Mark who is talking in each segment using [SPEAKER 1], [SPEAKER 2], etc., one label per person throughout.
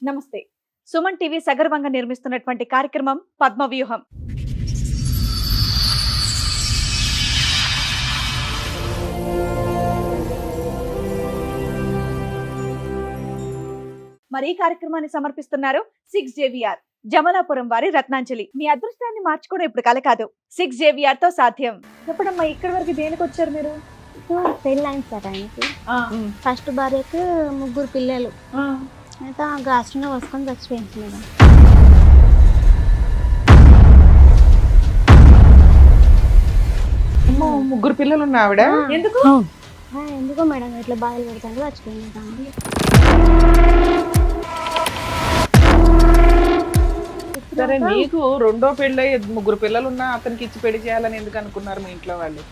[SPEAKER 1] నమస్తే. సుమన్ టీవీ సగర్వంగా నిర్మిస్తున్నటువంటి కార్యక్రమం పద్మవ్యూహం. మరి ఈ కార్యక్రమాన్ని సమర్పిస్తున్నారు 6JVR జమలాపురం వారి రత్నాంజలి. మీ అదృష్టాన్ని మార్చుకోవడం ఇప్పుడు కల కాదు, 6JVR తో సాధ్యం. చెప్పడమ్మా, ఇక్కడి వరకు దేనికి వచ్చారు మీరు?
[SPEAKER 2] పెళ్ళైంది సార్ ఆయనకి. ఫస్ట్ భార్యకు 3 పిల్లలు. అయితే గాస్ట్రోలో వసుకొని చచ్చిపోయింది మేడం.
[SPEAKER 3] ముగ్గురు పిల్లలు ఉన్న ఆవిడ
[SPEAKER 1] ఎందుకు
[SPEAKER 2] ఎందుకో మేడం ఇట్లా బాధలు పెడతాను చచ్చిపోయింది.
[SPEAKER 3] సరే, నీకు రెండో పెళ్ళి 3 పిల్లలు ఉన్నా అతనికి ఇచ్చి పెళ్లి చేయాలని ఎందుకు అనుకున్నారు మీ ఇంట్లో వాళ్ళు?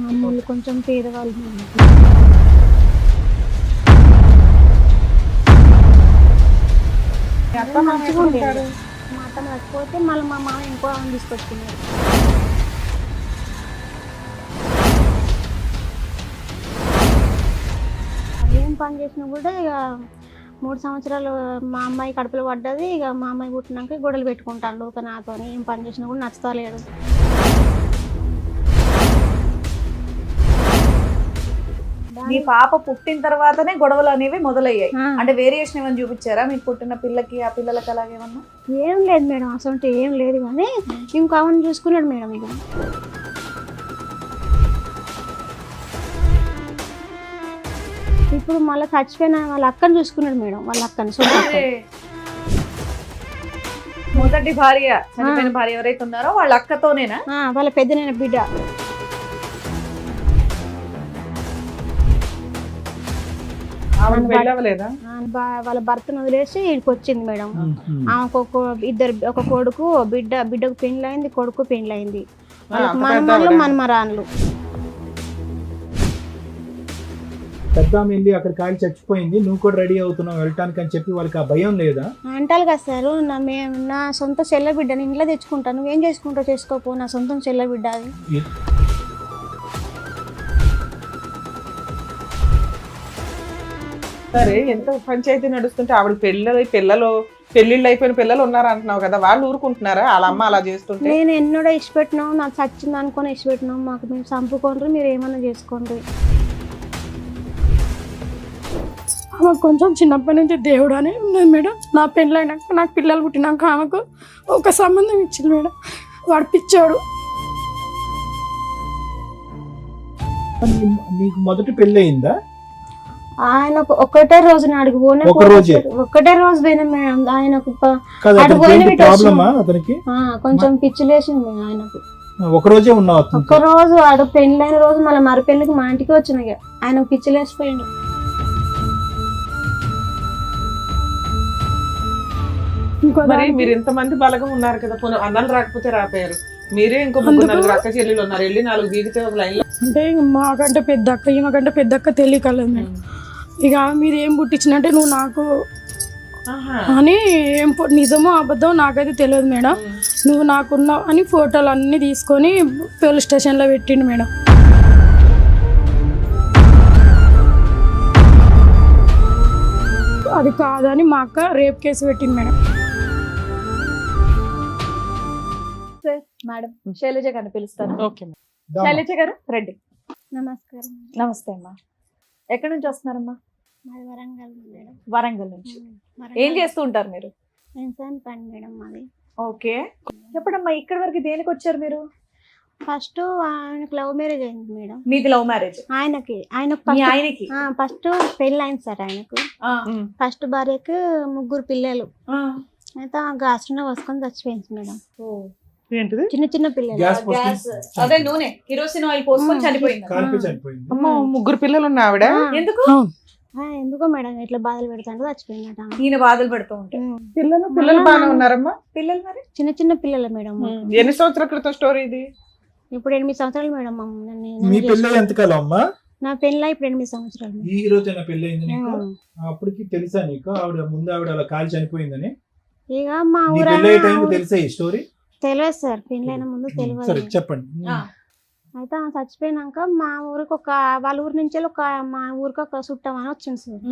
[SPEAKER 2] మామూలు కొంచెం పేదవాళ్ళు. మా అత్త మర్చిపోతే మళ్ళీ మా మామ ఇంకో తీసుకొచ్చుకున్నారు. ఏం పని చేసినా కూడా ఇక 3 సంవత్సరాలు మా అమ్మాయి కడుపులో పడ్డది. ఇక మా అమ్మాయి పుట్టినాక గొడవలు పెట్టుకుంటాడు ఒక నాతో. ఏం పని చేసినా కూడా నచ్చుతలేడు.
[SPEAKER 1] మీ పాప పుట్టిన తర్వాతనే గొడవలు అనేవి మొదలయ్యాయి. అంటే వేరియేషన్ ఏమైనా చూపించారా మీకు పుట్టిన పిల్లకి ఆ పిల్లలకి అలాగేమన్నా?
[SPEAKER 2] ఏం లేదు మేడం, అసలు ఏం లేదు. కానీ ఇంకో అవన్నీ చూసుకున్నాడు మేడం. ఇక ఇప్పుడు మళ్ళీ చచ్చిపోయిన వాళ్ళ అక్కని చూసుకున్నాడు మేడం. వాళ్ళ అక్కని
[SPEAKER 1] మొదటి భార్య చనిపోయిన భార్య ఎవరైతే ఉన్నారో వాళ్ళ అక్కతోనేనా?
[SPEAKER 2] వాళ్ళ పెద్దనైన బిడ్డ. వాళ్ళ భర్తను వదిలేసి ఇక్కడికి వచ్చింది మేడం. ఆమెకు ఒక కొడుకు బిడ్డకు పెండ్లైంది, కొడుకు పెండ్లైంది. మనమరాళ్ళు మనమరాన్లు.
[SPEAKER 4] పెద్ద వెళ్ళి అక్కడ కాలి చచ్చిపోయింది, నువ్వు కూడా రెడీ అవుతున్నావు వెళ్ళటానికి అని చెప్పి వాళ్ళకి ఆ భయం లేదా?
[SPEAKER 2] అంటారు కదా సార్, నా సొంత చెల్ల బిడ్డని ఇంట్లో తెచ్చుకుంటాను, నువ్వేం చేసుకుంటావు చేసుకోపో, నా సొంతం చెల్ల బిడ్డ అది.
[SPEAKER 3] సరే, ఎంత పంచాయతీ నడుస్తుంటే ఆవిడ పెళ్ళిళ్ళు అయిపోయిన పిల్లలు ఉన్నారు అంటున్నావు కదా, వాళ్ళు ఊరుకుంటున్నారా వాళ్ళ అమ్మ అలా చేస్తుంటే?
[SPEAKER 2] నేను ఎన్నడో ఇష్టపెట్టినావు, నాకు చచ్చింది అనుకొని ఇష్టపెట్టినావు, మాకు మేము చంపుకోండి, మీరు ఏమన్నా చేసుకోండి.
[SPEAKER 5] ఆమెకు కొంచెం చిన్నప్పటి నుంచి దేవుడు అని ఉన్నది మేడం. నా పెళ్ళైనాక నాకు పిల్లలు పుట్టినాక ఆమెకు ఒక సంబంధం ఇచ్చింది మేడం. వాడు పిచ్చాడు.
[SPEAKER 4] నీకు మొదటి పెళ్ళి అయిందా?
[SPEAKER 2] ఆయన ఒకటే రోజు నాడికి పోయినా, ఒకటే రోజు పోయినా మేడం. ఆయనకు కొంచెం పిచ్చి లేచింది ఆయనకు.
[SPEAKER 4] ఒక రోజే ఉన్నావు?
[SPEAKER 2] ఒక్క రోజు ఆడ పెళ్ళైన రోజు మళ్ళీ మరి పెళ్ళికి మా ఇంటికి వచ్చినాయి. ఆయనకు పిచ్చి లేచిపోయిండు.
[SPEAKER 3] మీరు ఇంతమంది బలగం ఉన్నారు కదా, అన్నాలు రాకపోతే రాపోయారు. మీరే ఇంకో 3 అక్క చెల్లెలు ఉన్నారు, వెళ్ళి 4 దిగితే ఒక లైన్ లో.
[SPEAKER 5] అంటే మాకంటే పెద్ద అక్క, ఈమెకంటే పెద్ద అక్క తెలియకలేదు మేడం. ఇక మీరు ఏం పుట్టించినట్టే నువ్వు నాకు అని, ఏం నిజమో అబద్ధం నాకైతే తెలియదు మేడం. నువ్వు నాకున్నావు అని ఫోటోలు అన్నీ తీసుకొని పోలీస్ స్టేషన్లో పెట్టిండు మేడం. అది కాదని మా అక్క రేప్ కేసు పెట్టింది మేడం.
[SPEAKER 1] మేడం, శైలజ గారిని పిలుస్తాను. శైలజ గారు రండి.
[SPEAKER 2] నమస్కారం.
[SPEAKER 1] నమస్తే అమ్మా. ఎక్కడి నుంచి వస్తున్నారమ్మా?
[SPEAKER 2] వరంగల్ మేడం.
[SPEAKER 1] వరంగల్ నుంచి. ఏం చేస్తూ ఉంటారు మీరు?
[SPEAKER 2] పని మేడం మాది.
[SPEAKER 1] ఓకే, చెప్పడమ్మా, ఇక్కడి వరకు దేనికి వచ్చారు మీరు?
[SPEAKER 2] ఫస్ట్ ఆయనకు లవ్ మ్యారేజ్ అయింది మేడం.
[SPEAKER 1] మీది లవ్ మ్యారేజ్?
[SPEAKER 2] ఆయనకి ఫస్ట్ పెళ్ళి అయింది సార్. ఆయనకు ఫస్ట్ భార్యకు 3 పిల్లలు. అయితే గాస్ట్రోలో వసుకొని చచ్చిపోయింది మేడం. చిన్న చిన్న పిల్లలు.
[SPEAKER 1] అదే నూనె, కిరోసిన్ ఆయిల్ పోసుకొని చనిపోయింది.
[SPEAKER 3] 3 పిల్లలు ఉన్న ఆవిడ
[SPEAKER 2] ఎందుకో మేడం ఇట్లా బాధలు పెడతాడు చచ్చిపోయిందట.
[SPEAKER 1] ఈయన బాధలు పెడుతూ ఉంటాయి.
[SPEAKER 3] పిల్లలు బాగానే ఉన్నారమ్మా?
[SPEAKER 1] పిల్లలు మరి
[SPEAKER 2] చిన్న చిన్న పిల్లలు మేడం.
[SPEAKER 3] ఎన్ని సంవత్సరాల క్రితం స్టోరీ ఇది?
[SPEAKER 2] ఇప్పుడు 8 సంవత్సరాలు మేడం.
[SPEAKER 4] మీ పెళ్ళి ఎంతకాలం అమ్మా?
[SPEAKER 2] నా పెళ్ళి ఇప్పుడు 8 సంవత్సరాలు.
[SPEAKER 4] ఈ రోజైనా పెళ్ళి అయింది నీకు? అప్పటికి తెలుసా నీకు ముందు ఆవిడ అలా కాలి చనిపోయిందని?
[SPEAKER 2] ఇక మా ఊరు
[SPEAKER 4] తెలుసా ఈ స్టోరీ?
[SPEAKER 2] తెలియదు సార్, పెళ్ళైన ముందు తెలియదు.
[SPEAKER 4] చెప్పండి.
[SPEAKER 2] అయితే ఆమె చచ్చిపోయినాక మా ఊరికి వాళ్ళ ఊరి నుంచి మా ఊరికి ఒక చుట్టం అని వచ్చింది సార్.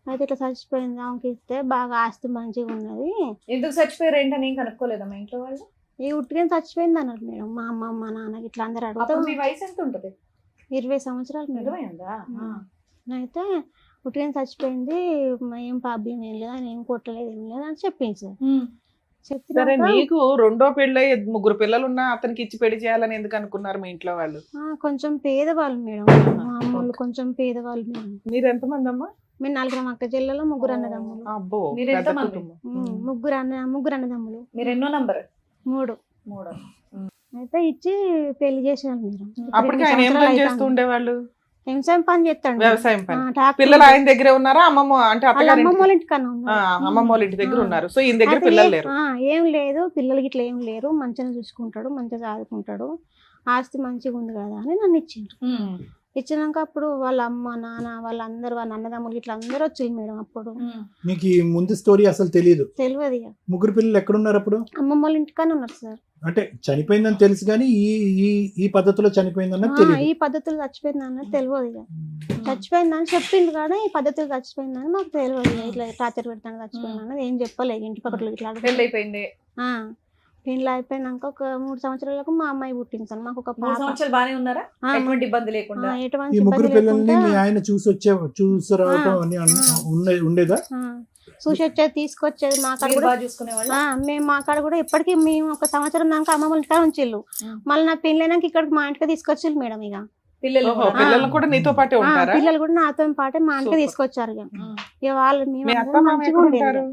[SPEAKER 2] అయితే ఇట్లా చచ్చిపోయింది ఆమెకి ఇస్తే బాగా ఆస్తి మంచిగా ఉన్నది.
[SPEAKER 1] ఎందుకు చచ్చిపోయారు ఏంటని ఏం కనుక్కోలేదా మా ఇంట్లో వాళ్ళు?
[SPEAKER 2] ఈ ఉట్టిగా చచ్చిపోయింది అన్నారు మేడం. మా అమ్మ మా నాన్నకి ఇట్లా అందరు అడుగుతాం.
[SPEAKER 1] మీ వయసు ఎంత ఉంటది?
[SPEAKER 2] 20 సంవత్సరాలు మేడం. అయితే ఉట్టిగా చచ్చిపోయింది, ఏం ప్రాబ్లం ఏం లేదు, ఆయన ఏం కొట్టలేదు ఏం లేదు అని చెప్పింది సార్.
[SPEAKER 3] సరే, నీకు రెండో పెళ్ళై 3 పిల్లలు ఉన్నా అతనికి ఇచ్చి పెళ్లి చేయాలని ఎందుకు అనుకున్నారు మీ ఇంట్లో వాళ్ళు?
[SPEAKER 2] కొంచెం పేదవాళ్ళు మేడం, మా అమ్మోళ్ళు కొంచెం పేదవాళ్ళు మేడం.
[SPEAKER 3] మీరు ఎంతమంది అమ్మా?
[SPEAKER 2] మేము 4 అక్క చెల్లెలు, 3 అన్నదమ్ములు.
[SPEAKER 3] అబ్బో,
[SPEAKER 1] మీరు
[SPEAKER 3] పెద్ద
[SPEAKER 1] ఎంతమంది?
[SPEAKER 3] కుటుంబం.
[SPEAKER 2] 3 అన్నదమ్ములు.
[SPEAKER 1] మీరు ఎన్నో నంబర్?
[SPEAKER 2] 3.
[SPEAKER 1] 3.
[SPEAKER 2] అయితే ఇచ్చి పెళ్లి చేసేవాళ్ళు మేడం.
[SPEAKER 3] అప్పటికి ఆయన ఏం పని చేస్తూ ఉండేవాళ్ళు?
[SPEAKER 2] వ్యవసాయం పని చేస్తాడు.
[SPEAKER 3] వ్యవసాయం పని. పిల్లలు ఆయన దగ్గరే ఉన్నారా? అమ్మమ్మ అంటే
[SPEAKER 2] అమ్మమ్మ వాళ్ళ ఇంటికన్నా
[SPEAKER 3] అమ్మమ్మ వాళ్ళ ఇంటి దగ్గర ఉన్నారు. సో ఈయన దగ్గర పిల్లలు లేరు?
[SPEAKER 2] ఏం లేదు, పిల్లలకి ఇట్లా ఏం లేరు, మంచిగా చూసుకుంటాడు, మంచిగా చదువుకుంటాడు, ఆస్తి మంచిగా ఉంది కదా అని నన్ను ఇచ్చిండ్రు. ఇచ్చినాక అప్పుడు వాళ్ళ అమ్మ నాన్న వాళ్ళందరూ వాళ్ళ అన్నదమ్ములు ఇట్లా అందరూ వచ్చింది మేడం. అప్పుడు
[SPEAKER 4] నీకు ఈ ముందు స్టోరీ అసలు తెలియదు?
[SPEAKER 2] తెలియదు. ఇక
[SPEAKER 4] 3 పిల్లలు ఎక్కడున్నారు అప్పుడు?
[SPEAKER 2] అమ్మమ్మ వాళ్ళ ఇంటికన్నా ఉన్నారు సార్.
[SPEAKER 4] అంటే చనిపోయిందని తెలుసు కానీ ఈ పద్ధతిలో చనిపోయిందన్నది తెలియదు.
[SPEAKER 2] ఈ పద్ధతులు చచ్చిపోయిందన్నది తెలియదు. ఇక చచ్చిపోయిందని చెప్పింది కానీ ఈ పద్ధతులు చచ్చిపోయిందని మాకు తెలియదు. ఇట్లా టార్చర్ పెడతాను చచ్చిపోయింది అన్నది ఏం చెప్పలేదు. ఇంటి పక్కన ఇట్లా
[SPEAKER 1] పెళ్ళి అయిపోయింది.
[SPEAKER 2] పెళ్ళి అయిపోయినాక ఒక 3 సంవత్సరాలకు మా అమ్మాయి పుట్టింది సార్. మాకు ఒక
[SPEAKER 1] 3 సంవత్సరాలు బానే ఉన్నారా? ఎటువంటి ఇబ్బంది లేకుండా?
[SPEAKER 2] ఎటువంటి
[SPEAKER 4] ఈ 3
[SPEAKER 2] ఇబ్బంది
[SPEAKER 4] పిల్లల్ని
[SPEAKER 2] లేకుండా
[SPEAKER 4] మీ ఆయన చూసి రావటం ఉండేదా?
[SPEAKER 2] చూసి వచ్చేది, తీసుకొచ్చేది. మా కాడ కూడా
[SPEAKER 1] బాగా చూసుకునేవాళ్ళు.
[SPEAKER 2] మేము మా కాడ కూడా ఇప్పటికీ మేము ఒక సంవత్సరం దాకా అమ్మ వాళ్ళ ఇంట్లో ఉంచిళ్ళు. మళ్ళీ నా పెళ్ళైనాక ఇక్కడికి మా ఇంటికి తీసుకొచ్చిళ్ళు మేడం. ఇక
[SPEAKER 1] పిల్లలు
[SPEAKER 3] పిల్లలు కూడా నీతో పాటే ఉంటారా?
[SPEAKER 2] పిల్లలు కూడా నాతో పాటే మా ఇంటికి తీసుకొచ్చారు. ఇక వాళ్ళు మంచిగా ఉండేది.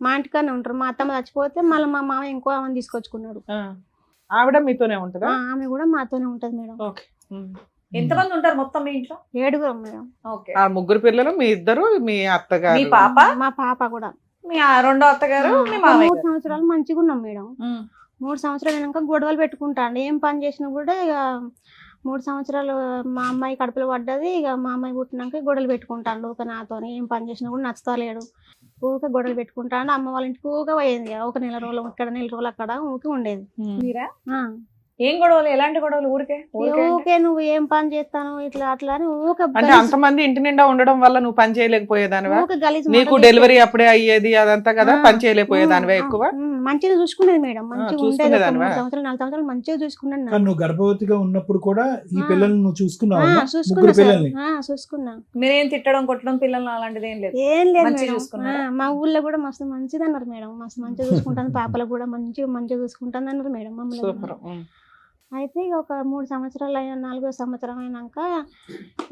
[SPEAKER 2] మా ఇంటికనే ఉంటారు. మా అత్తమ్మ చచ్చిపోతే మళ్ళీ మా మామ ఇంకో ఆమెను తీసుకొచ్చుకున్నాడు.
[SPEAKER 3] ఆవిడ మీతోనే ఉంటదా?
[SPEAKER 2] ఆమె కూడా మాతోనే ఉంటది మేడం.
[SPEAKER 1] ఎంతమంది ఉంటారు మొత్తం మీ ఇంట్లో?
[SPEAKER 2] 7 మేడం.
[SPEAKER 3] ఆ 3 పిల్లలు, మీ ఇద్దరు, మీ అత్తగారు,
[SPEAKER 1] మీ పాప,
[SPEAKER 2] మా పాప కూడా,
[SPEAKER 1] మీ రెండో అత్తగారు, మీ మామయ్య.
[SPEAKER 2] 3 సంవత్సరాలు మంచిగా ఉన్నాం మేడం. 3 సంవత్సరాలు అయినాక గొడవలు పెట్టుకుంటాను. ఏం పని చేసినా కూడా ఇక 3 సంవత్సరాలు మా అమ్మాయి కడుపులో పడ్డది. ఇక మా అమ్మాయి పుట్టినాక గొడవలు పెట్టుకుంటాను. ఊక నాతో ఏం పని చేసినా కూడా నచ్చుతలేడు. ఊక గొడవలు పెట్టుకుంటాను. అమ్మ వాళ్ళ ఇంటికి ఊక పోయేది. ఒక నెల రోజులు ఇక్కడ, నెల రోజులు అక్కడ ఊకే ఉండేది.
[SPEAKER 1] మీరా? ఏం గొడవలు? ఎలాంటి గొడవలు? ఊరికే
[SPEAKER 2] నువ్వు ఏం పని చేస్తాను ఇట్లా అట్లా అని ఊక.
[SPEAKER 3] అంటే అంతమంది ఇంటి నిండా ఉండడం వల్ల నువ్వు పని చేయలేకపోయేదానివా? నీకు డెలివరీ అప్పుడే అయ్యేది అదంతా కదా, పని చేయలేకపోయేదానివా ఎక్కువ?
[SPEAKER 2] మంచిగా చూసుకునేది మేడం. మంచిగా ఉండేది. 3 సంవత్సరాలు 4 సంవత్సరాలు మంచిగా చూసుకున్నాను.
[SPEAKER 4] నువ్వు గర్భవతిగా ఉన్నప్పుడు కూడా ఈ పిల్లల్ని నువ్వు చూసుకున్నావు?
[SPEAKER 2] చూసుకున్నా.
[SPEAKER 1] మీరేం తిట్టడం కొట్టడం పిల్లలు అలాంటిది ఏం లేదు?
[SPEAKER 2] ఏం లేదు. మా ఊళ్ళో కూడా మస్తు మంచిది అన్నారు మేడం. మస్తు మంచిగా చూసుకుంటాను. పాపలు కూడా మంచిగా చూసుకుంటాను అన్నారు మేడం మమ్మల్ని. అయితే ఇక ఒక 3 సంవత్సరాలు అయినా 4వ సంవత్సరం అయినాక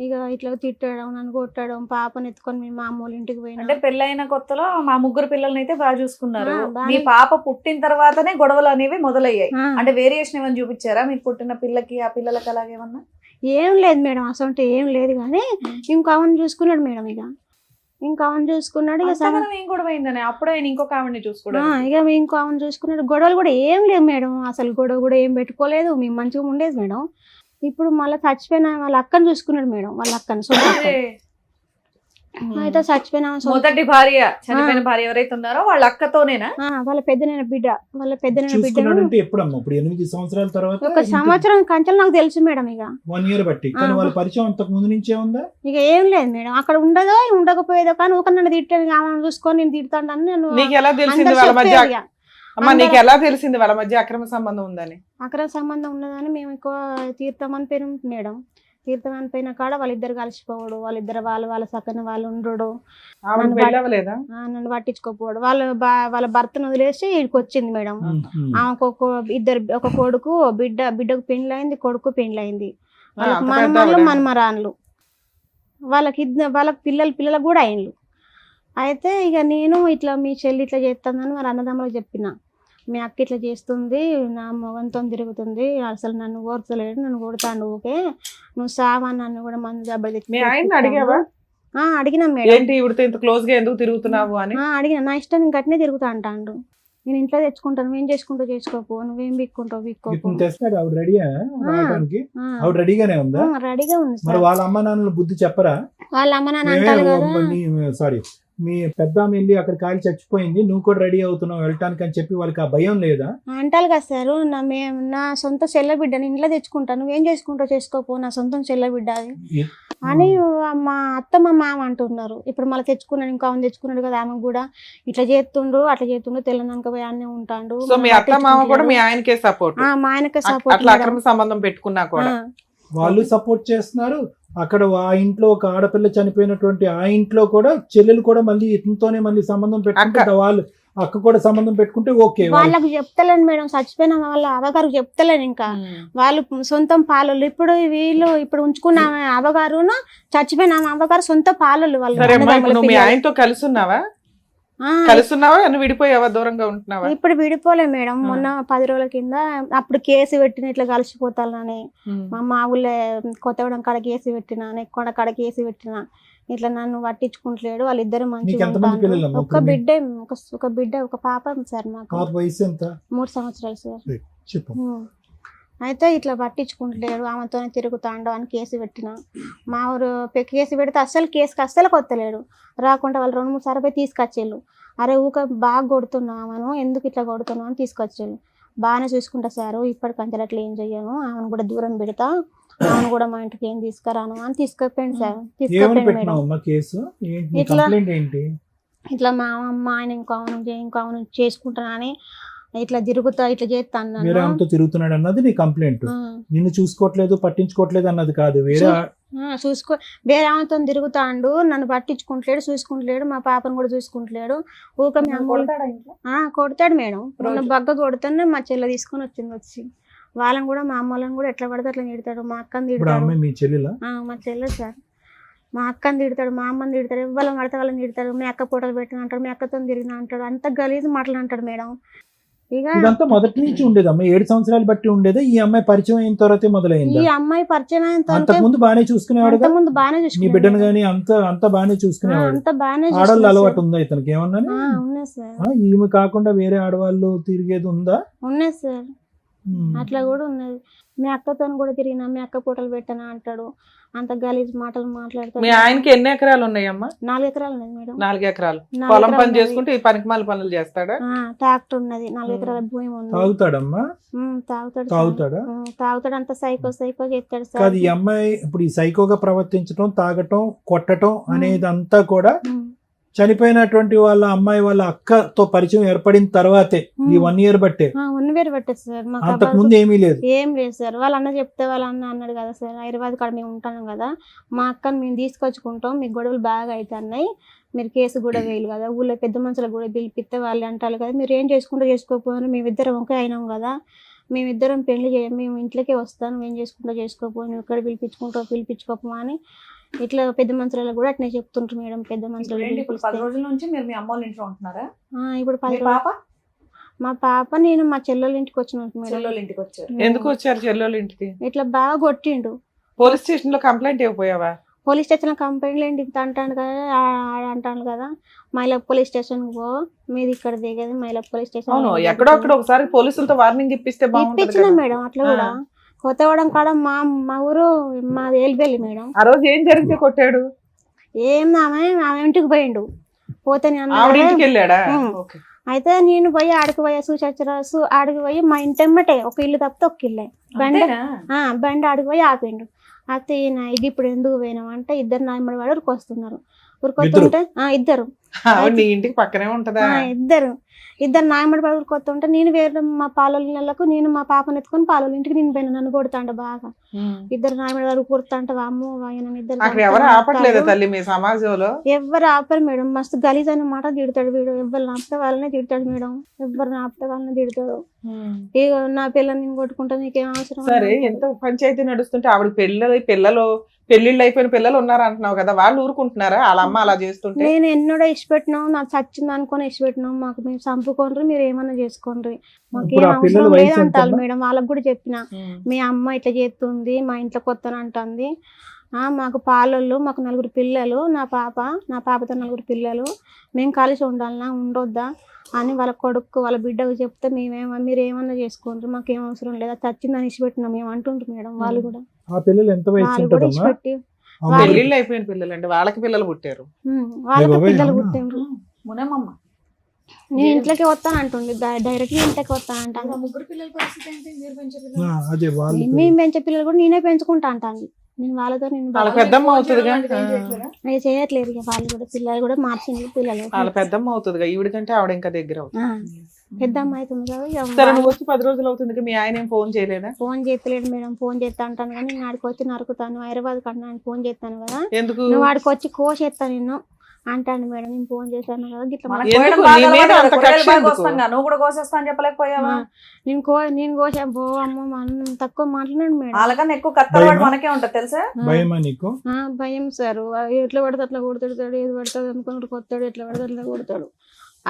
[SPEAKER 2] ఇక ఇట్లా తిట్టడం, నన్ను కొట్టడం, పాపను ఎత్తుకొని మేము మా అమ్మోళ్ళ ఇంటికి పోయినా.
[SPEAKER 1] అంటే పెళ్ళైన కొత్తలో మా 3 పిల్లల్ని అయితే బాగా చూసుకున్నారు. మీ పాప పుట్టిన తర్వాతనే గొడవలు అనేవి మొదలయ్యాయి. అంటే వేరియేషన్ ఏమని చూపించారా? మీకు పుట్టిన పిల్లకి ఆ పిల్లలకి అలాగేమన్నా?
[SPEAKER 2] ఏం లేదు మేడం, అసలు ఏం లేదు. కానీ ఇంకా ఆమెను చూసుకున్నాడు మేడం. ఇంకా ఆమెను చూసుకున్నాడు. ఇక
[SPEAKER 1] ఏం గొడవ అయిందని అప్పుడే ఇంకొక ఆవిడని చూసుకున్నాడు.
[SPEAKER 2] ఇక ఇంకో ఆమెను చూసుకున్నాడు. గొడవలు కూడా ఏం లేదు మేడం. అసలు గొడవ కూడా ఏం పెట్టుకోలేదు. మేము మంచిగా ఉండేది మేడం. ఇప్పుడు మళ్ళీ చచ్చిపోయిన వాళ్ళ అక్కను చూసుకున్నాడు మేడం. వాళ్ళ అక్కను అయితే చచ్చిపోయిన
[SPEAKER 1] మొదటి భార్య, చనిపోయిన భార్య ఎవరైతే ఉన్నారో వాళ్ళ అక్కతోనేనా?
[SPEAKER 2] వాళ్ళ పెద్దనైన బిడ్డ. వాళ్ళ పెద్దనైన బిడ్డ.
[SPEAKER 4] ఇప్పుడు 8 సంవత్సరాల తర్వాత
[SPEAKER 2] 1 సంవత్సరం కంచెలు నాకు తెలుసు మేడం. ఇక
[SPEAKER 4] 1 year బట్టి. కానీ వాళ్ళ పరిచయం అంతకు ముందు నుంచే ఉందా?
[SPEAKER 2] ఇక ఏం లేదు మేడం. అక్కడ ఉండదో ఉండకపోయేదో కానీ ఒక నన్ను తిట్టాను, ఆమెను చూసుకొని నేను తిడతాను.
[SPEAKER 3] నీకు ఎలా తెలిసింది వాళ్ళ మధ్య? అమ్మా, నీకు ఎలా తెలిసింది వాళ్ళ మధ్య అక్రమ సంబంధం ఉందని?
[SPEAKER 2] అక్రమ సంబంధం ఉన్నదని మేము ఎక్కువ తీర్థం అని పేరు మేడం. తీర్థం అని పోయిన కాడ వాళ్ళిద్దరు కలిసిపోవడు, వాళ్ళ సక్కన వాళ్ళు ఉండడు, నన్ను పట్టించుకోపోవడు. వాళ్ళ భర్తను వదిలేసి ఇక్కడికి వచ్చింది మేడం. ఆమెకు ఒక కొడుకు బిడ్డకు పెండ్లైంది, కొడుకు పెండ్లైంది. వాళ్ళకి మనమరాళ్ళు మనమరాన్లు, వాళ్ళకి పిల్లలకు కూడా అయిండ్లు. అయితే ఇక నేను ఇట్లా మీ చెల్లి ఇట్లా చేస్తుందని వాళ్ళ అన్నదమ్ములకు చెప్పిన. మీ అక్క ఇట్లా చేస్తుంది, నా మొగంతో తిరుగుతుంది, అసలు నన్ను ఓర్చలేడు, నన్ను కొడతాను, ఊకే నువ్వు సావా, నన్ను కూడా మందు దెబ్బలు తెచ్చి అడిగినా మేడం. అడిగిన నా ఇష్టం నేను గట్టినే తిరుగుతా అంటాడు. నేను ఇంట్లో తెచ్చుకుంటాను, ఏం చేసుకుంటూ చేసుకోపో, నువ్వేం బిక్కుంటావు బిక్కోపో.
[SPEAKER 4] రెడీగా ఉంది.
[SPEAKER 2] రెడీగా ఉంది.
[SPEAKER 4] వాళ్ళ అమ్మ నాన్నలు బుద్ధి చెప్పరా?
[SPEAKER 2] వాళ్ళ అమ్మ నాన్న అంటారు కదా,
[SPEAKER 4] సారీ మీ పెద్ద ఆమె వెళ్ళి అక్కడ కాలి చచ్చిపోయింది, నువ్వు కూడా రెడీ అవుతున్నావు వెళ్ళటానికి అని చెప్పి వాళ్ళకి ఆ భయం లేదా?
[SPEAKER 2] అంటారు కదా సార్, నా సొంత చెల్ల బిడ్డని ఇంట్లో తెచ్చుకుంటాను, నువ్వేం చేసుకుంటావు చేసుకోపో, నా సొంతం చెల్ల బిడ్డ అది అని మా అత్త మా మామ అంటున్నారు. ఇప్పుడు మళ్ళీ తెచ్చుకున్నాడు, ఇంకా ఆమె తెచ్చుకున్నాడు కదా, ఆమె కూడా ఇట్లా చేస్తుండ్రు అట్లా చేస్తుండ్రు, తెలంగాణ పోయి అన్నీ ఉంటాడు.
[SPEAKER 3] సో మీ అత్త మామ కూడా మీ ఆయనకే సపోర్ట్,
[SPEAKER 2] మా ఆయనకే
[SPEAKER 3] అట్లా
[SPEAKER 2] సపోర్ట్.
[SPEAKER 3] అక్రమ సంబంధం పెట్టుకున్నా కూడా
[SPEAKER 4] వాళ్ళు సపోర్ట్ చేస్తున్నారు. అక్కడ ఆ ఇంట్లో ఒక ఆడపిల్ల చనిపోయినటువంటి ఆ ఇంట్లో కూడా చెల్లెలు కూడా మళ్ళీ ఇతనితోనే మళ్ళీ సంబంధం పెట్టుకుంటే వాళ్ళు అక్క కూడా సంబంధం పెట్టుకుంటే ఓకే.
[SPEAKER 2] వాళ్ళకి చెప్తలేను మేడం, చచ్చిపోయిన వాళ్ళ అవ్వగారికి చెప్తలేను. ఇంకా వాళ్ళు సొంతం పాలలు. ఇప్పుడు వీళ్ళు ఇప్పుడు ఉంచుకున్న అవ్వగారును చచ్చిపోయిన అవ్వగారు సొంత పాలలు వాళ్ళు.
[SPEAKER 3] సరే అమ్మా, ఇప్పుడు నువ్వు మీ ఆయనతో కలిసి ఉన్నావా? నువ్వు విడిపోయావా, దూరంగా ఉంటున్నావా?
[SPEAKER 2] ఇప్పుడు విడిపోలే మేడం. మొన్న 10 రోజుల కింద అప్పుడు కేసు పెట్టిన ఇట్లా కలిసిపోతానని, మా ఊళ్ళో కొత్తగూడెం కాడ కేసు పెట్టిన, నెక్కొండ కాడ కేసు పెట్టిన, ఇట్లా నన్ను పట్టించుకుంటలేడు. వాళ్ళిద్దరు మంచిగా ఉంటారు. ఒక బిడ్డ ఒక పాప సార్. మాకు 3 సంవత్సరాలు సార్. అయితే ఇట్లా పట్టించుకుంటలేడు, ఆమెతోనే తిరుగుతాండు అని కేసు పెట్టిన. మా ఊరు కేసు పెడితే అస్సలు కేసుకి అస్సలు కొత్తలేడు. రాకుండా వాళ్ళు 2-3 సార్లు పోయి తీసుకొచ్చేళ్ళు. అరే ఊక బాగా కొడుతున్నామను, ఎందుకు ఇట్లా కొడుతున్నావు అని తీసుకొచ్చేళ్ళు. బాగానే చూసుకుంటా సారు, ఇప్పటికంటే అట్లా ఏం చెయ్యను, ఆమెను కూడా దూరం పెడతా, ఆమెను కూడా మా ఇంటికి ఏం తీసుకురాను అని తీసుకెళ్ళిపోయింది సార్. తీసుకెళ్ళిపోయింది మేడం. ఇట్లా మా అమ్మ ఆయన ఇంకో చేసుకుంటానని ఇట్లా తిరుగుతా ఇట్లా చేస్తాను,
[SPEAKER 4] వేరే ఆమెతో తిరుగుతున్నాడు అన్నది నీ కంప్లైంట్. నిన్ను చూసుకోవట్లేదు పట్టించుకోవట్లేదు అన్నది కాదు, వేరే
[SPEAKER 2] ఆమెతో తిరుగుతాండు, నన్ను పట్టించుకుంటలేడు, చూసుకుంటలేడు, మా పాపను కూడా చూసుకుంటలేడు. ఊక కొడతాడు మేడం. మొన్న బగ్గ కొడుతానే మా చెల్లె తీసుకొని వచ్చి వాళ్ళని కూడా మా అమ్మలను కూడా ఎట్లా పడితే అట్లా తిడతాడు. మా అక్కని తిడతాడు. మా చెల్లె సార్. మా అక్కని తిడతాడు, మా అమ్మని తిడతాడు, ఎవరు పడితే వాళ్ళని తిడతాడు. మీ అక్క పూటలు పెట్టిన అంటాడు, మీ అక్కతో తిరిగిన అంటాడు. అంత గలీజ్ మాటలు అంటాడు మేడం.
[SPEAKER 4] ఇదంతా మొదటి నుంచి ఉండేదమ్మా, 7 సంవత్సరాలు బట్టి ఉండేది. ఈ అమ్మాయి పరిచయం అయిన తర్వాతే మొదలైంది.
[SPEAKER 2] ఈ అమ్మాయి పరిచయం అయిన
[SPEAKER 4] అంతకు ముందు బాగానే చూసుకునేవాడు, నీ బిడ్డను గానీ అంతా బాగానే చూసుకునేవాడు. ఆడవాళ్ళు అలవాటు ఉందా ఇతనికి ఏమన్నా? ఈమె కాకుండా వేరే ఆడవాళ్ళు తిరిగేది ఉందా?
[SPEAKER 2] ఉన్నాయి సార్, అట్లా కూడా ఉన్నది. మీ అక్కతో కూడా తిరిగినా, మీ అక్క పూటలు పెట్టనా అంటాడు. అంత గలీజ్ మాటలు మాట్లాడతాడు.
[SPEAKER 3] మీ ఆయనకి ఎన్ని ఎకరాలు ఉన్నాయమ్మా?
[SPEAKER 2] 4 ఎకరాలు ఉన్నాయి మేడం.
[SPEAKER 3] 4 ఎకరాలు పొలం పని చేసుకుంటే ఈ పనికిమాల పనులు చేస్తాడా?
[SPEAKER 2] ట్రాక్టర్ ఉన్నది, 4 ఎకరాల భూమి ఉంది.
[SPEAKER 4] తాగుతాడమ్మా?
[SPEAKER 2] తాగుతాడు. అంత సైకో చేస్తాడు సార్.
[SPEAKER 4] కాదు, ఈ అమ్మాయి ఇప్పుడు ఈ సైకోగా ప్రవర్తించడం, తాగటం, కొట్టడం అనేది అంతా కూడా చనిపోయినటువంటి వాళ్ళ అమ్మాయి వాళ్ళ అక్కతో పరిచయం ఏర్పడిన తర్వాతే, ఈ 1 ఇయర్ బట్టే.
[SPEAKER 2] 1 ఇయర్ బట్టే సార్.
[SPEAKER 4] అంతకు ముందు ఏమీ లేదు.
[SPEAKER 2] ఏం లేదు సార్. వాళ్ళ అన్న చెప్తే వాళ్ళ అన్న అన్నాడు కదా సార్, హైదరాబాద్ కాడ మేము ఉంటాం కదా, మా అక్కని మేము తీసుకొచ్చుకుంటాం, మీకు గొడవలు బాగా అవుతున్నాయి, మీరు కేసు కూడా వేయలు కదా, ఊళ్ళో పెద్ద మనుషులకు కూడా పిలిపిస్తే వాళ్ళు అంటారు కదా, మీరు ఏం చేసుకుంటూ చేసుకోకపోయినా మేమిద్దరం ఒకే అయినాం కదా, మేమిద్దరం పెళ్లి మేము ఇంట్లోకే వస్తాను, మేము చేసుకుంటూ చేసుకోకపోయి నువ్వు ఇక్కడ పిలిపించుకోపో అని ఇట్లా పెద్ద మనుషులలో కూడా అట్నే చెప్తుంటారు మేడం. పెద్ద మనుషులు
[SPEAKER 1] 10 రోజుల నుంచి మీరు మీ అమ్మ వాళ్ళ ఇంట్లో ఉంటున్నారా?
[SPEAKER 2] ఇప్పుడు 10 మా పాప నేను మా చెల్లెళ్ళ ఇంటికి వచ్చిన మేడం.
[SPEAKER 3] ఎందుకు వచ్చారు చెల్లెళ్ళ ఇంటికి?
[SPEAKER 2] ఇట్లా బాగా కొట్టిండు.
[SPEAKER 3] పోలీస్ స్టేషన్ లో కంప్లైంట్ ఇవ్వపోయావా?
[SPEAKER 2] పోలీస్ స్టేషన్ లో కంప్లైంట్ ఏంటి అంటాను కదా, అంటాను కదా, మైలా పోలీస్ స్టేషన్ పో, మీది ఇక్కడ దిగేది మైలా పోలీస్ స్టేషన్.
[SPEAKER 3] ఎక్కడో అక్కడ ఒకసారి పోలీసులతో వార్నింగ్ ఇప్పించిన
[SPEAKER 2] మేడం. అట్లా కూడా కొత్తగూడెం కాడ మా ఊరు మా ఏలిపల్లి మేడం.
[SPEAKER 3] ఆ రోజు ఏం జరిగితే కొట్టాడు?
[SPEAKER 2] ఆమె ఇంటికి పోయిండు. పోతే
[SPEAKER 3] ఇంటికి వెళ్ళాడా?
[SPEAKER 2] అయితే నేను పోయి ఆడికి పోయా చూసొచ్చరాసు. ఆడికి పోయి మా ఇంటెమ్మటే ఒక ఇల్లు తప్పితే ఒక ఇల్లే బండి ఆడికి పోయి ఆపిండు. అయితే ఇది ఇప్పుడు ఎందుకు పోయినాం అంటే, ఇద్దరు నాయమడి వాడు ఉరికొస్తున్నారు. ఉరికొస్తుంటే ఇద్దరు
[SPEAKER 3] ఇంటికి పక్కనే ఉంటదా?
[SPEAKER 2] ఇద్దరు నాయమడి వాడు ఉరికొస్తుంటే నేను వేరే మా పాలలకు నేను మా పాపను ఎత్తుకొని పాలల ఇంటికి నేను పోయినా. నన్ను కొడుతాంట బాగా. ఇద్దరు నాయమడి వాడు కొడుతాంట. అమ్మో
[SPEAKER 3] ఎవరు ఆపట్లేదు తల్లి మీ సమాజంలో?
[SPEAKER 2] ఎవరు ఆపరు మేడం. మస్తు గలీజ్ అనే మాట తిడతాడు వీడు. ఎవరు ఆపితే వాళ్ళనే తిడతాడు మేడం. ఎవరు ఆపితే వాళ్ళని తిడతాడు. ఇక నా పిల్లల్ని నేను కొట్టుకుంటా, నీకేం అవసరం?
[SPEAKER 3] సరే, ఎంత పంచాయతీ నడుస్తుంటే ఆవిడ పెళ్లిళ్ళు అయిపోయిన పిల్లలు ఉన్నారు అంటున్నావు కదా, వాళ్ళు ఊరుకుంటున్నారా వాళ్ళ అమ్మ అలా చేస్తుంటే?
[SPEAKER 2] నేను ఎన్నడో ఇష్టపెట్టినాం, నాకు చచ్చింది అనుకుని ఇష్టపెట్టినాం. మాకు మేము చంపుకోండి, మీరు ఏమన్నా చేసుకోండి, మాకేం అవసరం లేదంటారు మేడం. వాళ్ళకి కూడా చెప్పిన, మీ అమ్మ ఇట్లా చేస్తుంది, మా ఇంట్లో కొత్తనంటుంది, మాకు పాలళ్ళు, మాకు 4 పిల్లలు, నా పాపతో 4 పిల్లలు, మేము కలిసి ఉండాలన్నా ఉండొద్దా అని వాళ్ళ కొడుకు వాళ్ళ బిడ్డకు చెప్తే మీరు ఏమన్నా చేసుకోండి, మాకేం అవసరం లేదా, చచ్చిందని ఇచ్చిపెట్టినాం మేము అంటుంటారు మేడం. వాళ్ళు కూడా
[SPEAKER 4] ఇచ్చిపెట్టి
[SPEAKER 3] పెళ్లిళ్ళు అయిపోయిన పిల్లలు అండి, వాళ్ళకి పిల్లలు పుట్టారు.
[SPEAKER 2] వాళ్ళకి
[SPEAKER 4] బాబాయ్,
[SPEAKER 2] పిల్లలు
[SPEAKER 4] అవునా?
[SPEAKER 2] పుట్టిండ్రు.
[SPEAKER 1] మునమమ్మ
[SPEAKER 2] నేను ఇంట్లోకి వస్తాను అంటుండే, డైరెక్ట్ ఇంట్లోకి వస్తాను అంటాను.
[SPEAKER 1] ముగ్గురు పిల్లల పరిస్థితి ఏంటి? మీరు పెంచే
[SPEAKER 4] ఆ,
[SPEAKER 1] పిల్లలు?
[SPEAKER 4] అదే వాళ్ళు
[SPEAKER 2] మేము పెంచే పిల్లలు కూడా నేనే పెంచుకుంటా అంటాను. నేను వాళ్ళతో
[SPEAKER 3] వాళ్ళ పెద్దమ్మ అవుతుందిగా.
[SPEAKER 2] అవి చేయట్లేదు ఇక వాళ్ళు కూడా, పిల్లలు కూడా మార్చింది పిల్లలు.
[SPEAKER 3] వాళ్ళ పెద్దమ్మ అవుతుందిగా, ఈవిడ కంటే ఆవిడ ఇంకా దగ్గర అవుతుంది.
[SPEAKER 2] పెద్ద అమ్మాయి అవుతుంది కదా ఇక
[SPEAKER 3] సరే, నువ్వు వచ్చి 10 రోజులు అవుతుంది, మీ ఆయన ఏం ఫోన్ చేయలేదా?
[SPEAKER 2] ఫోన్ చేస్తలేడు మేడం, ఫోన్ చేస్తా అంటాను కానీ నేను ఆడికి వచ్చి నరుకుతాను, హైదరాబాద్ కన్నా ఆయన ఫోన్ చేస్తాను కదా,
[SPEAKER 3] ఎందుకు?
[SPEAKER 2] నువ్వు ఆడికి వచ్చి కోసేస్తాను నిన్ను అంటాను మేడం. నేను ఫోన్ చేశాను కదా గిట్ల
[SPEAKER 1] మనకు
[SPEAKER 3] ఎందుకు?
[SPEAKER 1] కోయడం బాగా
[SPEAKER 3] నీ మీద
[SPEAKER 1] అలవాటు
[SPEAKER 3] అంత
[SPEAKER 1] కదా, కూరగాయలు
[SPEAKER 3] కక్ష
[SPEAKER 1] బాగా
[SPEAKER 3] ఎందుకు?
[SPEAKER 1] కోస్తాం కదా, నువ్వు కూడా కోసేస్తా అని చెప్పలేకపోయావా?
[SPEAKER 2] నేను కోసా పో అమ్మ మనం తక్కువ మాట్లాడాను మేడం.
[SPEAKER 1] వాళ్ళకన్నా ఎక్కువ కత్తలవాడు మనకే ఉంటది తెలుసా?
[SPEAKER 4] భయమా నీకు?
[SPEAKER 2] భయం సార్, ఎట్లా పడితే అట్లా కొడుతాడు, ఏది పడుతుంది అనుకున్నాడు కొత్తాడు, ఎట్లా పడితే అట్లా కొడతాడు.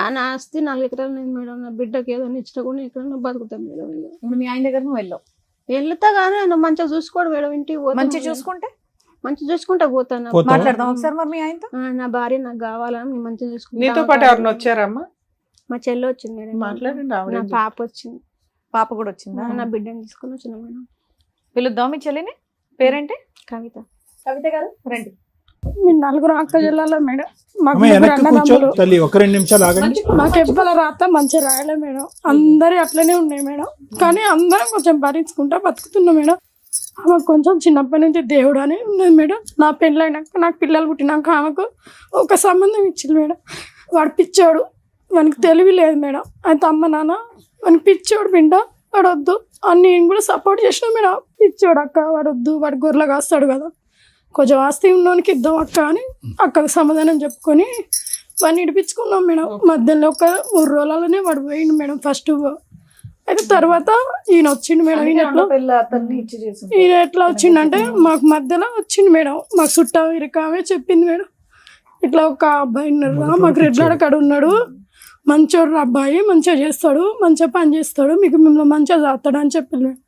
[SPEAKER 2] ఆ నా ఆస్తి 4 ఎకరాలు నేను మేడం, నా బిడ్డకి ఏదైనా ఇచ్చినా కూడా ఎక్కడన్నా బతుకుతాను మేడం.
[SPEAKER 1] ఇప్పుడు మీ ఆయన దగ్గర నువ్వు వెళ్ళావు,
[SPEAKER 2] వెళ్తా కానీ ఆయన మంచిగా చూసుకోడు మేడం, ఇంటికి పోతాను
[SPEAKER 1] మంచిగా
[SPEAKER 2] మేడం.
[SPEAKER 1] చూసుకుంటే
[SPEAKER 2] మంచిగా చూసుకుంటా పోతాను.
[SPEAKER 4] పోతావా?
[SPEAKER 1] మాట్లాడదాం ఒకసారి మరి మీ ఆయనతో.
[SPEAKER 2] నా భార్య నాకు కావాలని నేను మంచిగా చూసుకుంటా.
[SPEAKER 3] నీతో పాటు ఎవరిని వచ్చారమ్మా?
[SPEAKER 2] మా చెల్లి వచ్చింది మేడం,
[SPEAKER 3] మాట్లాడండి, ఆవిడ
[SPEAKER 2] నా
[SPEAKER 3] ఎందుకు?
[SPEAKER 2] పాప వచ్చింది,
[SPEAKER 1] పాప కూడా వచ్చిందా?
[SPEAKER 2] నా బిడ్డని తీసుకుని వచ్చిన మేడం.
[SPEAKER 1] పిలుద్దాం మీ చెల్లిని, పేరేంటి?
[SPEAKER 2] కవిత.
[SPEAKER 1] కవిత గారు రండి.
[SPEAKER 5] మీ 4 అక్క జిల్లాలో మేడం, మాకు
[SPEAKER 4] అమ్మ
[SPEAKER 5] 3
[SPEAKER 4] వెనక్కి కూర్చో
[SPEAKER 5] అన్నదమ్ములు.
[SPEAKER 4] తల్లి, ఒక 2 నిమిషాలు ఆగండి.
[SPEAKER 5] మాకు ఎవ్వల రాత మంచిగా రాయలే మేడం, అందరి అట్లనే ఉన్నాయి మేడం. కానీ అందరం కొంచెం భరించుకుంటా బతుకుతున్నాం మేడం. ఆమెకు కొంచెం చిన్నప్పటి నుంచి దేవుడు అని ఉన్నది మేడం. నా పెళ్ళైనాక నాకు పిల్లలు పుట్టినాక ఆమెకు ఒక సంబంధం ఇచ్చింది మేడం. వాడు పిచ్చోడు, వానికి తెలివి లేదు మేడం. అయితే అమ్మ నాన్న వానికి పిచ్చోడు బిడ్డ, వాడు వద్దు అని నేను కూడా సపోర్ట్ చేసిన మేడం. పిచ్చోడు అక్క, వాడు వద్దు, వాడు గొర్రెలు కాస్తాడు కదా, కొంచెం ఆస్తి ఉన్నోనికి ఇద్దాం అక్క అని అక్కకు సమాధానం చెప్పుకొని వాడిని ఇడిపించుకున్నాం మేడం. మధ్యలో ఒక 3 రోజులలోనే వాడు పోయిండు మేడం ఫస్ట్. అయితే తర్వాత ఈయన వచ్చిండు మేడం. ఈయన ఎట్లా వచ్చిండంటే మాకు మధ్యలో వచ్చిండు మేడం. మాకు చుట్టా ఇరకామే చెప్పింది మేడం, ఇట్లా ఒక అబ్బాయి ఉన్నారు మాకు రెడ్లాడ కాడ ఉన్నాడు, మంచోడు అబ్బాయి, మంచిగా చేస్తాడు, మంచిగా పని చేస్తాడు, మీకు మిమ్మల్ని మంచిగా చేస్తాడు అని చెప్పింది మేడం.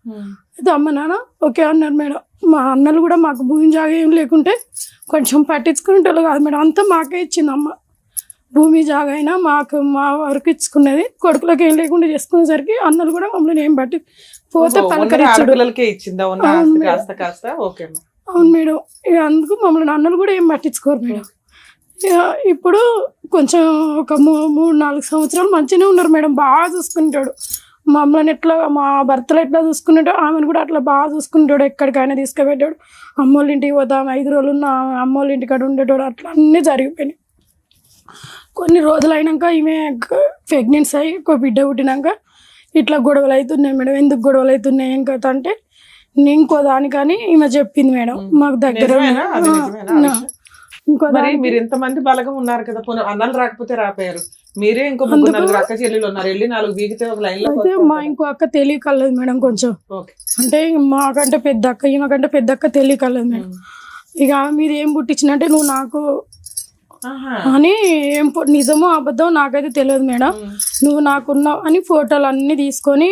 [SPEAKER 5] అయితే అమ్మ నాన్న ఓకే అన్నారు మేడం. మా అన్నలు కూడా మాకు భూమి జాగా ఏం లేకుంటే కొంచెం పట్టించుకునేటోళ్ళు కాదు మేడం, అంతా మాకే ఇచ్చింది అమ్మ. భూమి జాగా అయినా మాకు మా వరకు ఇచ్చుకునేది, కొడుకులకు ఏం లేకుండా చేసుకునేసరికి అన్నలు కూడా మమ్మల్ని ఏం పట్టి పోతే పలకరించడు.
[SPEAKER 3] పిల్లలకే ఇచ్చిందా ఉన్న ఆస్తి కాస్త కాస్త? ఓకే.
[SPEAKER 5] అవును మేడం, ఇక అందుకు మమ్మల్ని అన్నలు కూడా ఏం పట్టించుకోరు మేడం. ఇక ఇప్పుడు కొంచెం ఒక 3-4 సంవత్సరాలు మంచిగానే ఉన్నారు మేడం, బాగా చూసుకుంటాడు మమ్మల్ని. ఎట్లా మా భర్తలు ఎట్లా చూసుకున్నాడో ఆమెను కూడా అట్లా బాగా చూసుకుంటాడు, ఎక్కడికైనా తీసుకుపెట్టాడు. అమ్మోళ్ళ ఇంటికి పోతాం 5 రోజులు ఉన్న అమ్మోళ్ళ ఇంటికాడ ఉండేటోడు, అట్లా అన్నీ జరిగిపోయినాయి. కొన్ని రోజులు అయినాక ఈమె ప్రెగ్నెన్సీ అయ్యి ఒక బిడ్డ పుట్టినాక ఇట్లా గొడవలు అవుతున్నాయి మేడం. ఎందుకు గొడవలు అవుతున్నాయి ఏం కథ అంటే ఇంకో దానికని ఈమె చెప్పింది మేడం. మాకు దగ్గర ఇంకో
[SPEAKER 3] మరి మీరు ఇంతమంది బలగం ఉన్నారు కదా, అన్నలు రాకపోతే రాపోయారు, మీరే ఇంకో 3 అక్క చెల్లెలు ఉన్నారు, వెళ్ళి 4 బీగితే ఒక లైన్ లో.
[SPEAKER 5] అయితే మా ఇంకో అక్క తెలియకలేదు మేడం కొంచెం, అంటే మాకంటే పెద్ద అక్క, ఈమెకంటే పెద్ద అక్క తెలియకలేదు మేడం. ఇక మీరు ఏం పుట్టించినంటే నువ్వు నాకు అని, ఏం నిజమో అబద్ధం నాకైతే తెలియదు మేడం, నువ్వు నాకున్నావు అని ఫోటోలు అన్ని తీసుకొని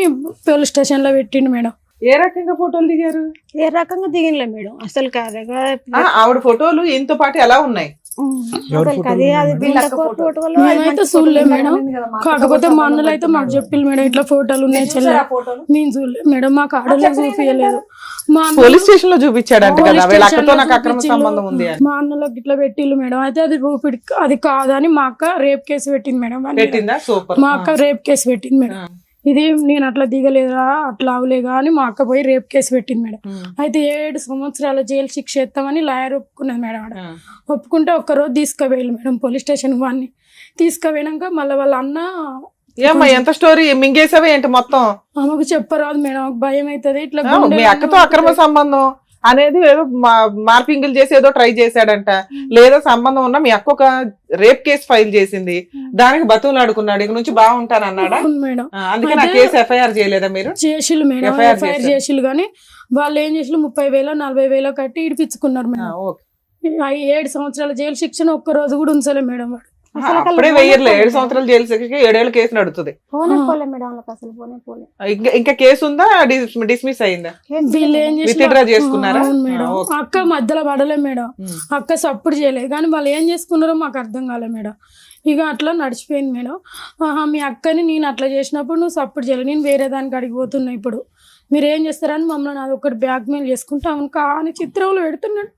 [SPEAKER 5] పోలీస్ స్టేషన్ లో పెట్టిండు మేడం.
[SPEAKER 3] ఏ రకంగా ఫోటోలు దిగారు?
[SPEAKER 2] ఏ రకంగా దిగినలే మేడం, అసలు
[SPEAKER 3] ఆవిడ ఫోటోలు ఇంతో పాటు ఎలా ఉన్నాయి?
[SPEAKER 5] మేమైతే చూడలే మేడం, కాకపోతే మా అన్నలు అయితే మాకు చెప్పిల్లు మేడం ఇట్లా ఫోటోలు ఉన్నాయి చెల్లె. మేము చూడలేదు మేడం, మాకు ఆడలో చూపించలేదు.
[SPEAKER 3] పోలీస్ స్టేషన్ లో చూపించాడంట కదా, వీళ్ళతో నాకు అక్రమ సంబంధం ఉంది అని.
[SPEAKER 5] మా అన్నలోకి ఇట్లా పెట్టిల్లు మేడం. అయితే అది రూపిడి అది కాదని మా అక్క రేప్ కేసు పెట్టింది మేడం.
[SPEAKER 3] పెట్టిందా? సూపర్.
[SPEAKER 5] మా అక్క రేప్ కేసు పెట్టింది మేడం. ఇది నేను అట్లా దిగలేదా అట్లా అవలేగా అని మా అక్క పోయి రేప్ కేసు పెట్టింది మేడం. అయితే 7 సంవత్సరాల జైలు శిక్ష ఎత్తామని లాయర్ ఒప్పుకున్నది మేడం. ఆడ ఒప్పుకుంటే ఒక్కరోజు తీసుకుపోయాలి మేడం పోలీస్ స్టేషన్. వాడిని తీసుకుపోయినాక మళ్ళీ వాళ్ళ అన్న
[SPEAKER 3] ఏమ్మా ఎంత స్టోరీ మింగేసావే ఏంటి మొత్తం?
[SPEAKER 5] ఆమెకు చెప్పరాదు మేడం, భయం అవుతుంది. ఇట్లా
[SPEAKER 3] మీ అక్కతో అక్రమ సంబంధం అనేది ఏదో మార్పింగులు చేసి ఏదో ట్రై చేశాడంట, లేదా సంబంధం ఉన్నా మీ అక్క ఒక రేప్ కేసు ఫైల్ చేసింది, దానికి బతుకులాడుకున్నాడు, ఇక నుంచి బాగుంటాను అన్నాడా
[SPEAKER 5] మేడం.
[SPEAKER 3] అందుకే నా కేసు ఎఫ్ఐఆర్ చేయలేదా మీరు?
[SPEAKER 5] చేసిల్లు మేడం, ఎఫ్ఐఆర్ చేసిల్లు. కానీ వాళ్ళు ఏం చేసిల్లు 30,000-40,000 కట్టి ఇడిపించుకున్నారు మేడం. 7 సంవత్సరాల జైలు శిక్షణ ఒక్క రోజు కూడా ఉంచలే మేడం. వాడు
[SPEAKER 3] అప్పుడే వెయ్యర్లే, 7 సంవత్సరాలు జైలు శిక్షకి 7 ఏళ్ళ కేసు నడుతుంది. ఇంకా కేసు ఉందా? డిస్మిస్ అయిందా?
[SPEAKER 5] వీళ్ళు ఏం
[SPEAKER 3] విత్డ్రా చేసుకున్నారా?
[SPEAKER 5] మేడం అక్క మధ్యలో పడలే మేడం, అక్క సపోర్ట్ చేయలేదు. కానీ వాళ్ళు ఏం చేసుకున్నారో మాకు అర్థం కాలే మేడం. ఇక అట్లా నడిచిపోయింది మేడం. మీ అక్కని నేను అట్లా చేసినప్పుడు నువ్వు సపోర్ట్ చేయలేదు, నేను వేరే దానికి అడిగిపోతున్నా, ఇప్పుడు మీరు ఏం చేస్తారని మమ్మల్ని అది ఒకటి బ్లాక్ మెయిల్ చేసుకుంటా కానీ చిత్రంలో పెడుతున్నాడు.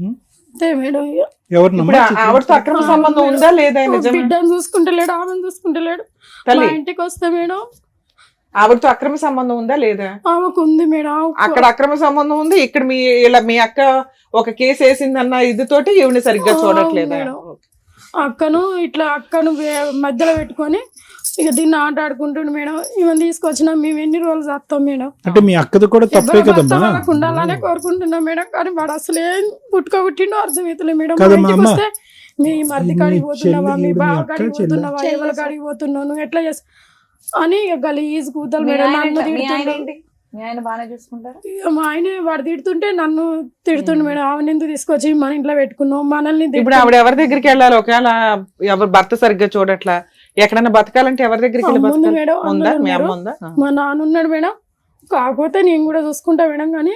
[SPEAKER 5] అంతే మేడం ఇక.
[SPEAKER 3] ఇప్పుడు ఆవిడతో అక్రమ సంబంధం ఉందా లేదా నిజమే?
[SPEAKER 5] బిడ్డను చూసుకుంటలేడు, ఆమెను చూసుకుంటలేడు. మా
[SPEAKER 3] తల్లి
[SPEAKER 5] ఇంటికి వస్తే మేడం
[SPEAKER 3] ఆవిడతో అక్రమ సంబంధం ఉందా లేదా?
[SPEAKER 5] ఆమెకు ఉంది మేడం.
[SPEAKER 3] అక్కడ అక్రమ సంబంధం ఉంది, ఇక్కడ మీ అక్క ఒక కేసు వేసిందన్న ఇదితోటి ఈవిని సరిగ్గా చూడట్లేదా?
[SPEAKER 5] అక్కను మధ్యలో పెట్టుకొని ఇక దీన్ని ఆట ఆడుకుంటుండు మేడం. ఈమె తీసుకొచ్చినా మేము ఎన్ని రోజులు చేస్తాం మేడం.
[SPEAKER 4] అంటే మీ అక్కది కూడా తప్పే కదమ్మా.
[SPEAKER 5] ఉండాలనే కోరుకుంటున్నాం మేడం, కానీ వాడు అసలు ఏం పుట్టుకోబుట్టిండో అర్థమవుతలే మేడం. వస్తే మీ మధ్య కాడికి పోతున్నావా, మీ బావ కాడికి పోతున్నావా, ఎవరి కాడికి పోతున్నావు, నువ్వు ఎట్లా చేస్తా అని ఇక గలీజ్ కూతలు మేడం. నన్ను తిడుతుండే. మా ఆయన వాడు తిడుతుంటే నన్ను తిడుతుండే మేడం. ఆమెను ఎందుకు తీసుకొచ్చి మన ఇంట్లో పెట్టుకున్నావు, మనల్ని.
[SPEAKER 3] ఇప్పుడు ఆవిడ ఎవరి దగ్గరికి వెళ్ళాలి? ఒకవేళ ఎవరు భర్త సరిగ్గా చూడట్లా, ఎక్కడన్నా బతకాలంటే ఎవరి దగ్గరికి వెళ్ళి బతకాలి?
[SPEAKER 5] మా నాన్న ఉన్నాడు మేడం, కాకపోతే నేను కూడా చూసుకుంటా మేడం. కానీ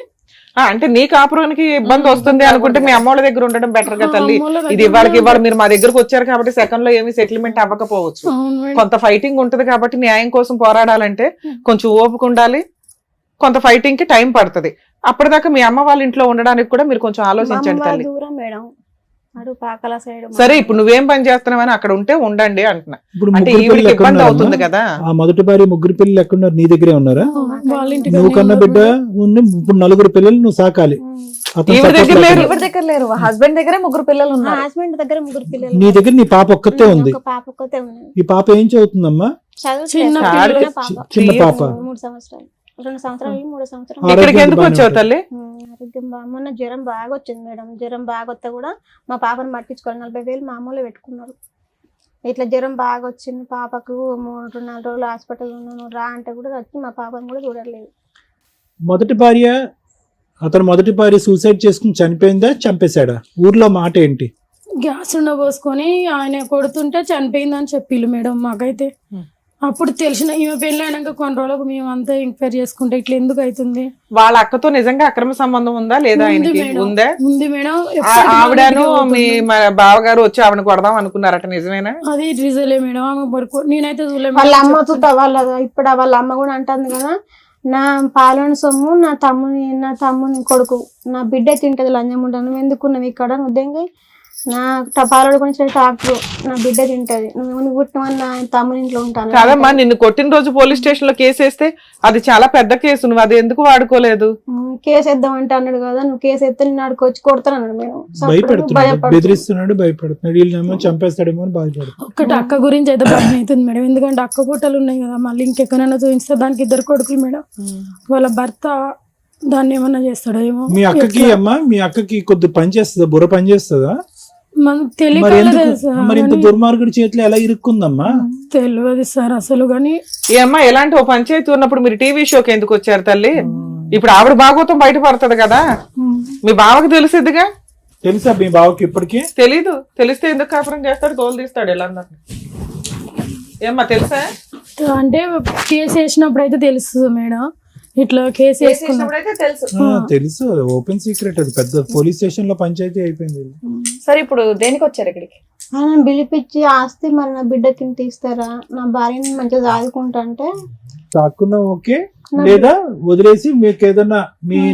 [SPEAKER 3] అంటే నీ కాపురానికి ఇబ్బంది వస్తుంది అనుకుంటే మీ అమ్మోళ్ళ దగ్గర ఉండడం బెటర్ గా తల్లి. ఇది ఇవాళ మీరు మా దగ్గరకు వచ్చారు కాబట్టి సెకండ్ లో ఏమి సెటిల్మెంట్ అవ్వకపోవచ్చు, కొంత ఫైటింగ్ ఉంటది కాబట్టి న్యాయం కోసం పోరాడాలంటే కొంచెం ఓపిక ఉండాలి, కొంత ఫైటింగ్ కి టైం పడుతుంది. అప్పటిదాకా మీ అమ్మ వాళ్ళ ఇంట్లో ఉండడానికి కూడా మీరు కొంచెం ఆలోచించండి తల్లి. సరే ఇప్పుడు నువ్వేం పని చేస్తున్నావని అక్కడ ఉంటే ఉండండి అంటున్నా. అంటే ఈవిడికి ఇబ్బంది అవుతుంది కదా.
[SPEAKER 4] ఆ మొదటి భార్య ముగ్గురు పిల్లలు ఎక్కడున్నారు? నీ దగ్గరే ఉన్నారా? నువ్వు కన్నా బిడ్డ ఉంది, ఇప్పుడు 4 పిల్లలు నువ్వు సాకాలి.
[SPEAKER 1] దగ్గర లేరు, హస్బెండ్ దగ్గర 3 పిల్లలు ఉన్నారు.
[SPEAKER 2] హస్బెండ్ దగ్గర 3 పిల్లలు.
[SPEAKER 4] నీ దగ్గర నీ పాప ఒక్కతే ఉంది.
[SPEAKER 2] పాప ఒక్కతే ఉంది.
[SPEAKER 4] ఈ పాప ఏం చదువుతుందమ్మా?
[SPEAKER 5] చిన్న
[SPEAKER 4] చిన్న పాప.
[SPEAKER 2] 3 సంవత్సరాలు, 2 సంవత్సరాలు, 3 సంవత్సరాలు.
[SPEAKER 3] ఇక్కడికి ఎందుకు వచ్చావు తల్లి?
[SPEAKER 2] ఆరోగ్యం మొన్న జ్వరం బాగా వచ్చింది మేడం. జ్వరం బాగా వస్తే కూడా మా పాపను పట్టించుకోవాలి. 40,000 మామూలు పెట్టుకున్నారు. ఇట్లా జ్వరం బాగా వచ్చింది పాపకు, 3-4 రోజులు హాస్పిటల్ ఉన్నాను రా అంటే కూడా వచ్చి మా పాపను కూడా చూడలేదు.
[SPEAKER 4] అతను మొదటి భార్య సూసైడ్ చేసుకుని చనిపోయిందా, చంపేశాడా? ఊర్లో మాట ఏంటి?
[SPEAKER 5] గ్యాస్ పోసుకొని ఆయన కొడుతుంటే చనిపోయిందని చెప్పిల్లు మేడం. మాకైతే అప్పుడు తెలిసిన ఈమె పెళ్లి అయినాక కొన్ని రోజులకు మేము అంతా ఎంక్వైరీ చేసుకుంటే ఇట్లా ఎందుకు అవుతుంది.
[SPEAKER 3] వాళ్ళ అక్కతో నిజంగా అక్రమ సంబంధం ఉందా లేదా? ఉందా?
[SPEAKER 5] ఉంది మేడం.
[SPEAKER 3] ఆవిడను మీ బావగారు వచ్చి ఆవిడ కొడదాం అనుకున్నారట, నిజమేనా?
[SPEAKER 5] అది రిజలే మేడం. ఆమె నేనైతే చూడలేదు.
[SPEAKER 2] వాళ్ళ అమ్మ ఇప్పుడు వాళ్ళ అమ్మ కూడా అంటుంది కదా, నా పాలన సొమ్ము నా తమ్ముని కొడుకు నా బిడ్డ తింటది లంజం ఉంటాను, నువ్వు ఎందుకున్నావు ఇక్కడ? ఉద్యోగం నా పాలడు గురించి ట్రాక్టర్ నా బిడ్డ తింటది, నువ్వు పుట్టినవని నా తమ్ముని ఇంట్లో ఉంటాను.
[SPEAKER 3] కాదమ్మా, నిన్ను కొట్టిన రోజు పోలీస్ స్టేషన్ లో కేసు వేస్తే అది చాలా పెద్ద కేసు, నువ్వు అది ఎందుకు వాడుకోలేదు?
[SPEAKER 2] కేసు వేద్దామంటే అన్నాడు కదా, నువ్వు కేసు వేస్తే నేను ఆడికి వచ్చి కొడతాను అన్నాడు మేడం.
[SPEAKER 4] బెదిరిస్తున్నాడు, భయపడుతున్నాడు, వీళ్ళేమో చంపేస్తాడేమో అని భయపడుతున్నాడు.
[SPEAKER 5] ఒక్కటి అక్క గురించి అయితే భయం అవుతుంది మేడం. ఎందుకంటే అక్క పుట్టలు ఉన్నాయి కదా, మళ్ళీ ఇంకెక్కడైనా చూపిస్తే దానికి 2 కొడుకులు మేడం. వాళ్ళ భర్త దాన్ని ఏమన్నా చేస్తాడో ఏమో.
[SPEAKER 4] మీ అక్కకి కొద్ది పని చేస్తుందా, బుర్ర పని చేస్తుందా? మరి ఇంత దుర్మార్గుడి చేతిలో ఎలా ఇరుక్కుందమ్మా?
[SPEAKER 5] తెలియదు సార్ అసలు. కానీ
[SPEAKER 3] ఏమ్మా, ఎలాంటి ఓ పంచాయతీ ఉన్నప్పుడు మీరు టీవీ షోకి ఎందుకు వచ్చారు తల్లి? ఇప్పుడు ఆవిడ భాగవతం బయటపడుతుంది కదా, మీ బావకి తెలిసిద్దిగా.
[SPEAKER 4] తెలుసా మీ బావకి? ఇప్పటికీ
[SPEAKER 3] తెలీదు. తెలిస్తే ఎందుకు కాపురం చేస్తాడు, తోలు తీస్తాడు ఎలా? ఏమ్మా తెలుసా?
[SPEAKER 5] అంటే కేసు వేసినప్పుడు అయితే తెలుస్తుంది మేడం. ఇట్లా కేసు
[SPEAKER 4] తెలుసు, ఓపెన్ సీక్రెట్. అది పెద్ద పోలీస్ స్టేషన్ లో పంచాయతీ అయిపోయింది.
[SPEAKER 1] సరే ఇప్పుడు దేనికి వచ్చారు ఇక్కడికి?
[SPEAKER 2] ఆయన పిలిపించి ఆస్తి మరి నా బిడ్డకి తీస్తారా, నా భార్యని మంచిగా సాదుకుంటా అంటే
[SPEAKER 4] సాకున్నా ఓకే, లేదా వదిలేసి మీకు ఏదైనా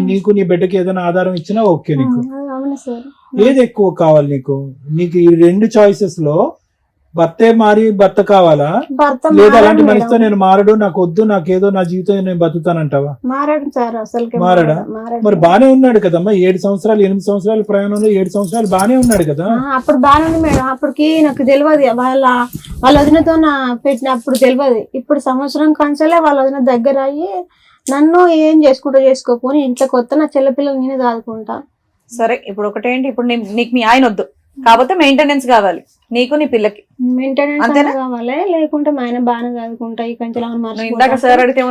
[SPEAKER 4] నీకు నీ బిడ్డకి ఏదైనా ఆధారం ఇచ్చినా ఓకే. నీకు
[SPEAKER 2] అవును సార్.
[SPEAKER 4] ఏది ఎక్కువ కావాలి నీకు? ఈ 2 చాయిసెస్ లో భర్త కావాలా, లేదా అలాంటి మనిషితో నేను మారడు, నాకు వద్దు, నాకేదో నా జీవితం నేను బతుకుతానంటావా? మారడా? మరి బానే ఉన్నాడు కదమ్మా, 7 సంవత్సరాలు 8 సంవత్సరాల ప్రయాణంలో 7 సంవత్సరాలు బానే ఉన్నాడు కదా.
[SPEAKER 2] అప్పుడు బానే ఉంది మేడం. అప్పటికి నాకు తెలియదు, వాళ్ళ వదినతో పెట్టినప్పుడు తెలియదు. ఇప్పుడు సంవత్సరం కంచాలే వాళ్ళ వదిన దగ్గర అయ్యి నన్ను ఏం చేసుకోకపోని ఇంట్లో కొత్త నా చెల్లపిల్లలు నేనే దాదుకుంటా.
[SPEAKER 1] సరే ఇప్పుడు ఒకటేంటి, ఇప్పుడు నీకు మీ ఆయన వద్దు, కాకపోతే మెయింటెనెన్స్ కావాలి నీకు నీ పిల్లకి.
[SPEAKER 2] మెయింటెనెన్స్ కావాలి, లేకుంటే మా ఆయన బాగానే చదువుకుంటా. ఈ కంచెలు
[SPEAKER 3] ఇందాక సార్ అడిగితే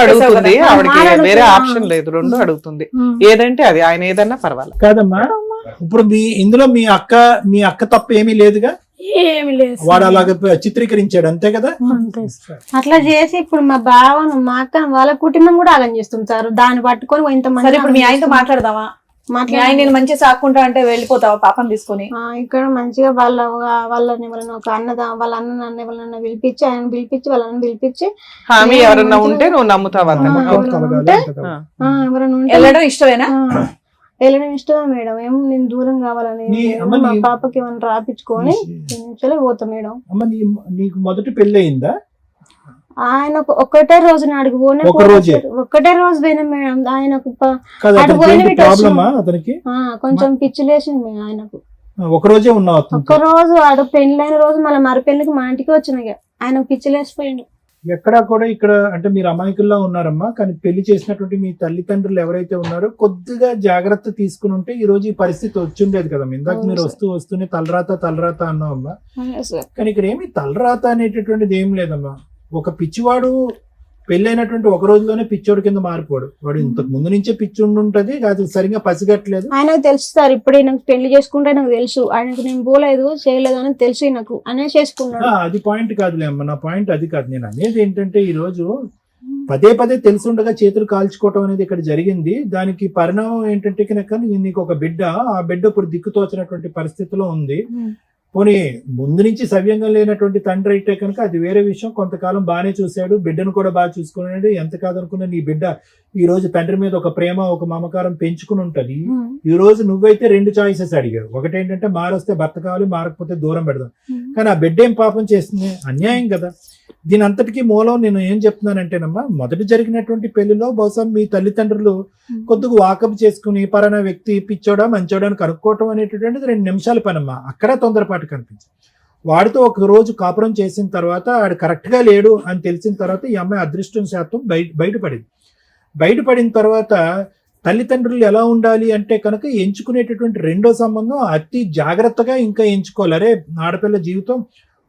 [SPEAKER 3] అడుగుతుంది, ఆవిడకి వేరే ఆప్షన్ లేదు, 2 అడుగుతుంది. ఏదంటే అది, ఆయన ఏదన్నా పర్వాలేదు.
[SPEAKER 4] కాదమ్మా, ఇప్పుడు ఇందులో మీ అక్క తప్ప ఏమీ లేదుగా?
[SPEAKER 5] ఏమి లేదు.
[SPEAKER 4] వాడు అలాగ చిత్రీకరించాడు అంతే కదా.
[SPEAKER 2] అట్లా చేసి ఇప్పుడు మా బావను మా అక్క వాళ్ళ కుటుంబం కూడా అలా చేస్తుంటారు. దాన్ని పట్టుకొని ఇంతమంది.
[SPEAKER 1] ఇప్పుడు మీ ఆయనతో మాట్లాడదామా? నేను మంచిగా సాక్కుంటా అంటే వెళ్ళిపోతావా పాపం తీసుకొని?
[SPEAKER 2] ఇక్కడ మంచిగా వాళ్ళని ఒక వాళ్ళ అన్న ఎవరన్నా పిలిపించి ఆయన పిలిపించి వాళ్ళని పిలిపించి
[SPEAKER 3] హామీ ఎవరన్నా ఉంటే నువ్వు నమ్ముతావా?
[SPEAKER 2] ఎవరైనా
[SPEAKER 1] వెళ్ళడం ఇష్టమేనా?
[SPEAKER 2] వెళ్ళడం ఇష్టమే మేడం. ఏమో నేను దూరం కావాలని మా పాపకి ఏమైనా రాపించుకొని నిమిషాలే పోతా మేడం.
[SPEAKER 4] అమ్మ నీకు మొదటి పెళ్లి అయిందా?
[SPEAKER 2] ఆయన ఒక్కటే రోజు నాడికి పోయినా, ఒక్కటే రోజు పోయినా మేడం. ఆయనకు
[SPEAKER 4] అతనికి
[SPEAKER 2] కొంచెం పిచ్చి లేచింది ఆయనకు.
[SPEAKER 4] ఒక రోజే ఉన్నావు?
[SPEAKER 2] ఒక్క రోజు ఆడ పెళ్ళైన రోజు మళ్ళీ మరి పెళ్లికి మా ఇంటికి వచ్చినాయి. ఆయనకు పిచ్చి లేచిపోయిండు.
[SPEAKER 4] ఎక్కడా కూడా ఇక్కడ అంటే మీరు అమాయకుల్లా ఉన్నారమ్మా. కానీ పెళ్లి చేసినటువంటి మీ తల్లిదండ్రులు ఎవరైతే ఉన్నారో కొద్దిగా జాగ్రత్త తీసుకుని ఉంటే ఈ రోజు ఈ పరిస్థితి వచ్చిండేది కదమ్మా. ఇందాక మీరు వస్తూనే తలరాత అన్నావమ్మా. కానీ ఇక్కడ ఏమి తలరాత అనేటటువంటిది ఏం లేదమ్మా. ఒక పిచ్చివాడు పెళ్ళైనటువంటి ఒక రోజులోనే పిచ్చోడు కింద మారిపోడు. వాడు ఇంతకు ముందు నుంచే పిచ్చి ఉండుంటది, అది సరిగా పసిగట్టలేదు.
[SPEAKER 2] ఆయనకు తెలుసు సార్, ఇప్పుడే నాకు పెళ్లి చేసుకుంటే నాకు తెలుసు ఆయనకు నేను పోలేదు చేయలేదు అని తెలుసు నాకు అనే చేసుకున్నాడు.
[SPEAKER 4] అది పాయింట్ కాదులే అమ్మ, నా పాయింట్ అది కాదు. నేను అనేది ఏంటంటే ఈ రోజు పదే తెలుసుండగా చేతులు కాల్చుకోవటం అనేది ఇక్కడ జరిగింది. దానికి పరిణామం ఏంటంటే కనుక నీకు ఒక బిడ్డ, ఆ బిడ్డ ఇప్పుడు దిక్కుతోచినటువంటి పరిస్థితిలో ఉంది. పోనీ ముందు నుంచి సవ్యంగా లేనటువంటి తండ్రి అయితే కనుక అది వేరే విషయం. కొంతకాలం బాగానే చూశాడు, బిడ్డను కూడా బాగా చూసుకున్నాడు. ఎంత కాదనుకున్నా నీ బిడ్డ ఈ రోజు తండ్రి మీద ఒక ప్రేమ, ఒక మమకారం పెంచుకుని ఉంటది. ఈ రోజు నువ్వైతే 2 చాయిసెస్ అడిగావు. ఒకటేంటంటే మారొస్తే భర్త కావాలి, మారకపోతే దూరం పెడదాం. కానీ ఆ బిడ్డ ఏం పాపం చేస్తుంది? అన్యాయం కదా. దీని అంతటికీ మూలం నేను ఏం చెప్తున్నానంటేనమ్మా, మొదటి జరిగినటువంటి పెళ్లిలో బహుశా మీ తల్లిదండ్రులు కొద్దిగా వాకప్ చేసుకుని పలానా వ్యక్తి పిచ్చోడా మంచోడా అని కనుక్కోవటం అనేటటువంటిది 2 నిమిషాల పనమ్మా. అక్కడ తొందరపాటు కనిపించింది. వాడితో ఒక రోజు కాపురం చేసిన తర్వాత ఆడు కరెక్ట్ గా లేడు అని తెలిసిన తర్వాత ఈ అమ్మాయి అదృష్టం శాతం బయటపడిన తర్వాత తల్లిదండ్రులు ఎలా ఉండాలి అంటే కనుక ఎంచుకునేటటువంటి రెండో సంబంధం అతి జాగ్రత్తగా ఇంకా ఎంచుకోవాలి. అరే ఆడపిల్ల జీవితం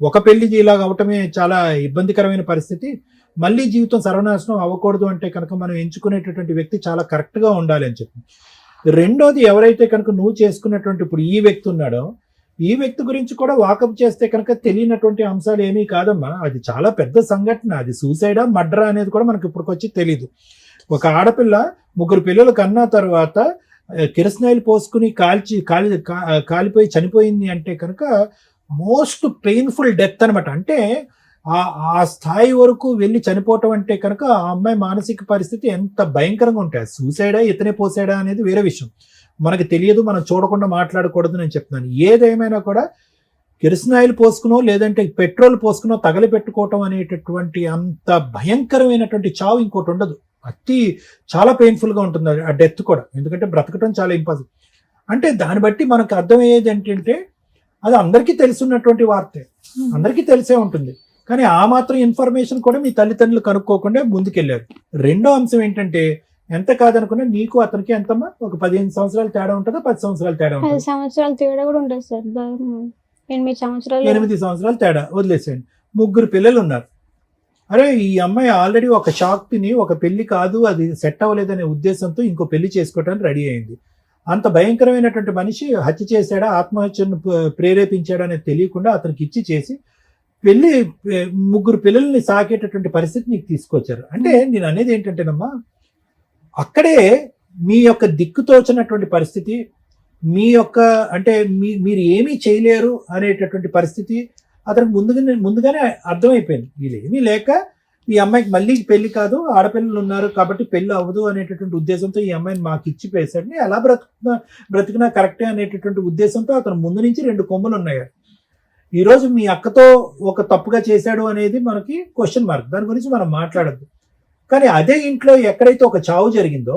[SPEAKER 4] ఒక పెళ్లి ఇలాగ అవటమే చాలా ఇబ్బందికరమైన పరిస్థితి. మళ్ళీ జీవితం సర్వనాశనం అవ్వకూడదు అంటే కనుక మనం ఎంచుకునేటటువంటి వ్యక్తి చాలా కరెక్ట్ గా ఉండాలి అని చెప్పి. రెండోది ఎవరైతే కనుక నువ్వు చేసుకున్నటువంటి ఇప్పుడు ఈ వ్యక్తి ఉన్నాడో ఈ వ్యక్తి గురించి కూడా వాకప్ చేస్తే కనుక తెలియనటువంటి అంశాలు ఏమీ కాదమ్మా. అది చాలా పెద్ద సంఘటన. అది సూసైడా మర్డరా అనేది కూడా మనకి ఇప్పటికొచ్చి తెలీదు. ఒక ఆడపిల్ల 3 పిల్లలు కన్నా తర్వాత కిరసనాయిలు పోసుకుని కాలిపోయి చనిపోయింది అంటే కనుక మోస్ట్ పెయిన్ఫుల్ డెత్ అనమాట. అంటే ఆ స్థాయి వరకు వెళ్ళి చనిపోవటం అంటే కనుక ఆ అమ్మాయి మానసిక పరిస్థితి ఎంత భయంకరంగా ఉంటుంది. సూసైడా ఇతనే పోసాడా అనేది వేరే విషయం, మనకి తెలియదు, మనం చూడకుండా మాట్లాడకూడదు నేను చెప్తున్నాను. ఏదేమైనా కూడా కిరసనాయిలు పోసుకునో లేదంటే పెట్రోల్ పోసుకునో తగలి పెట్టుకోవటం అనేటటువంటి అంత భయంకరమైనటువంటి చావు ఇంకోటి ఉండదు. చాలా పెయిన్ఫుల్ గా ఉంటుంది ఆ డెత్ కూడా. ఎందుకంటే బ్రతకటం చాలా ఇంపాసిబుల్. అంటే దాన్ని బట్టి మనకు అర్థమయ్యేది ఏంటంటే అది అందరికీ తెలుసున్నటువంటి వార్తే, అందరికీ తెలిసే ఉంటుంది. కానీ ఆ మాత్రం ఇన్ఫర్మేషన్ కూడా మీ తల్లిదండ్రులు కనుక్కోకుండా ముందుకెళ్ళారు. రెండో అంశం ఏంటంటే ఎంత కాదనుకున్నా నీకు అతనికి ఎంతమ్మా, ఒక 15 సంవత్సరాలు తేడా ఉంటుందా, 10 సంవత్సరాలు తేడా ఉంటుంది?
[SPEAKER 2] 10 సంవత్సరాలు తేడా కూడా ఉంటుంది సార్. 8
[SPEAKER 4] సంవత్సరాలు తేడా వదిలేసేయండి. 3 పిల్లలు ఉన్నారు. అరే ఈ అమ్మాయి ఆల్రెడీ ఒక షాక్ తిని ఒక పెళ్లి కాదు అది సెట్ అవ్వలేదనే ఉద్దేశంతో ఇంకో పెళ్లి చేసుకోవడానికి రెడీ అయింది. అంత భయంకరమైనటువంటి మనిషి హత్య చేశాడా, ఆత్మహత్యను ప్రేరేపించాడా అనేది తెలియకుండా అతనికి ఇచ్చి చేసి పెళ్లి 3 పిల్లల్ని సాకేటటువంటి పరిస్థితి నీకు తీసుకొచ్చారు. అంటే నేను అనేది ఏంటంటేనమ్మా, అక్కడే మీ యొక్క దిక్కుతోచినటువంటి పరిస్థితి, మీ యొక్క అంటే మీరు ఏమీ చేయలేరు అనేటటువంటి పరిస్థితి అతనికి ముందుగానే అర్థమైపోయింది. వీళ్ళేమీ లేక ఈ అమ్మాయికి మళ్ళీ పెళ్లి కాదు, ఆడపిల్లలు ఉన్నారు కాబట్టి పెళ్లి అవ్వదు అనేటటువంటి ఉద్దేశంతో ఈ అమ్మాయిని మాకు ఇచ్చి పేసాడు. ఎలా బ్రతికినా కరెక్టే అనేటటువంటి ఉద్దేశంతో అతను ముందు నుంచి 2 కొమ్ములు ఉన్నాయి. ఈరోజు మీ అక్కతో ఒక తప్పుగా చేశాడు అనేది మనకి క్వశ్చన్ మార్క్, దాని గురించి మనం మాట్లాడద్దు. కానీ అదే ఇంట్లో ఎక్కడైతే ఒక చావు జరిగిందో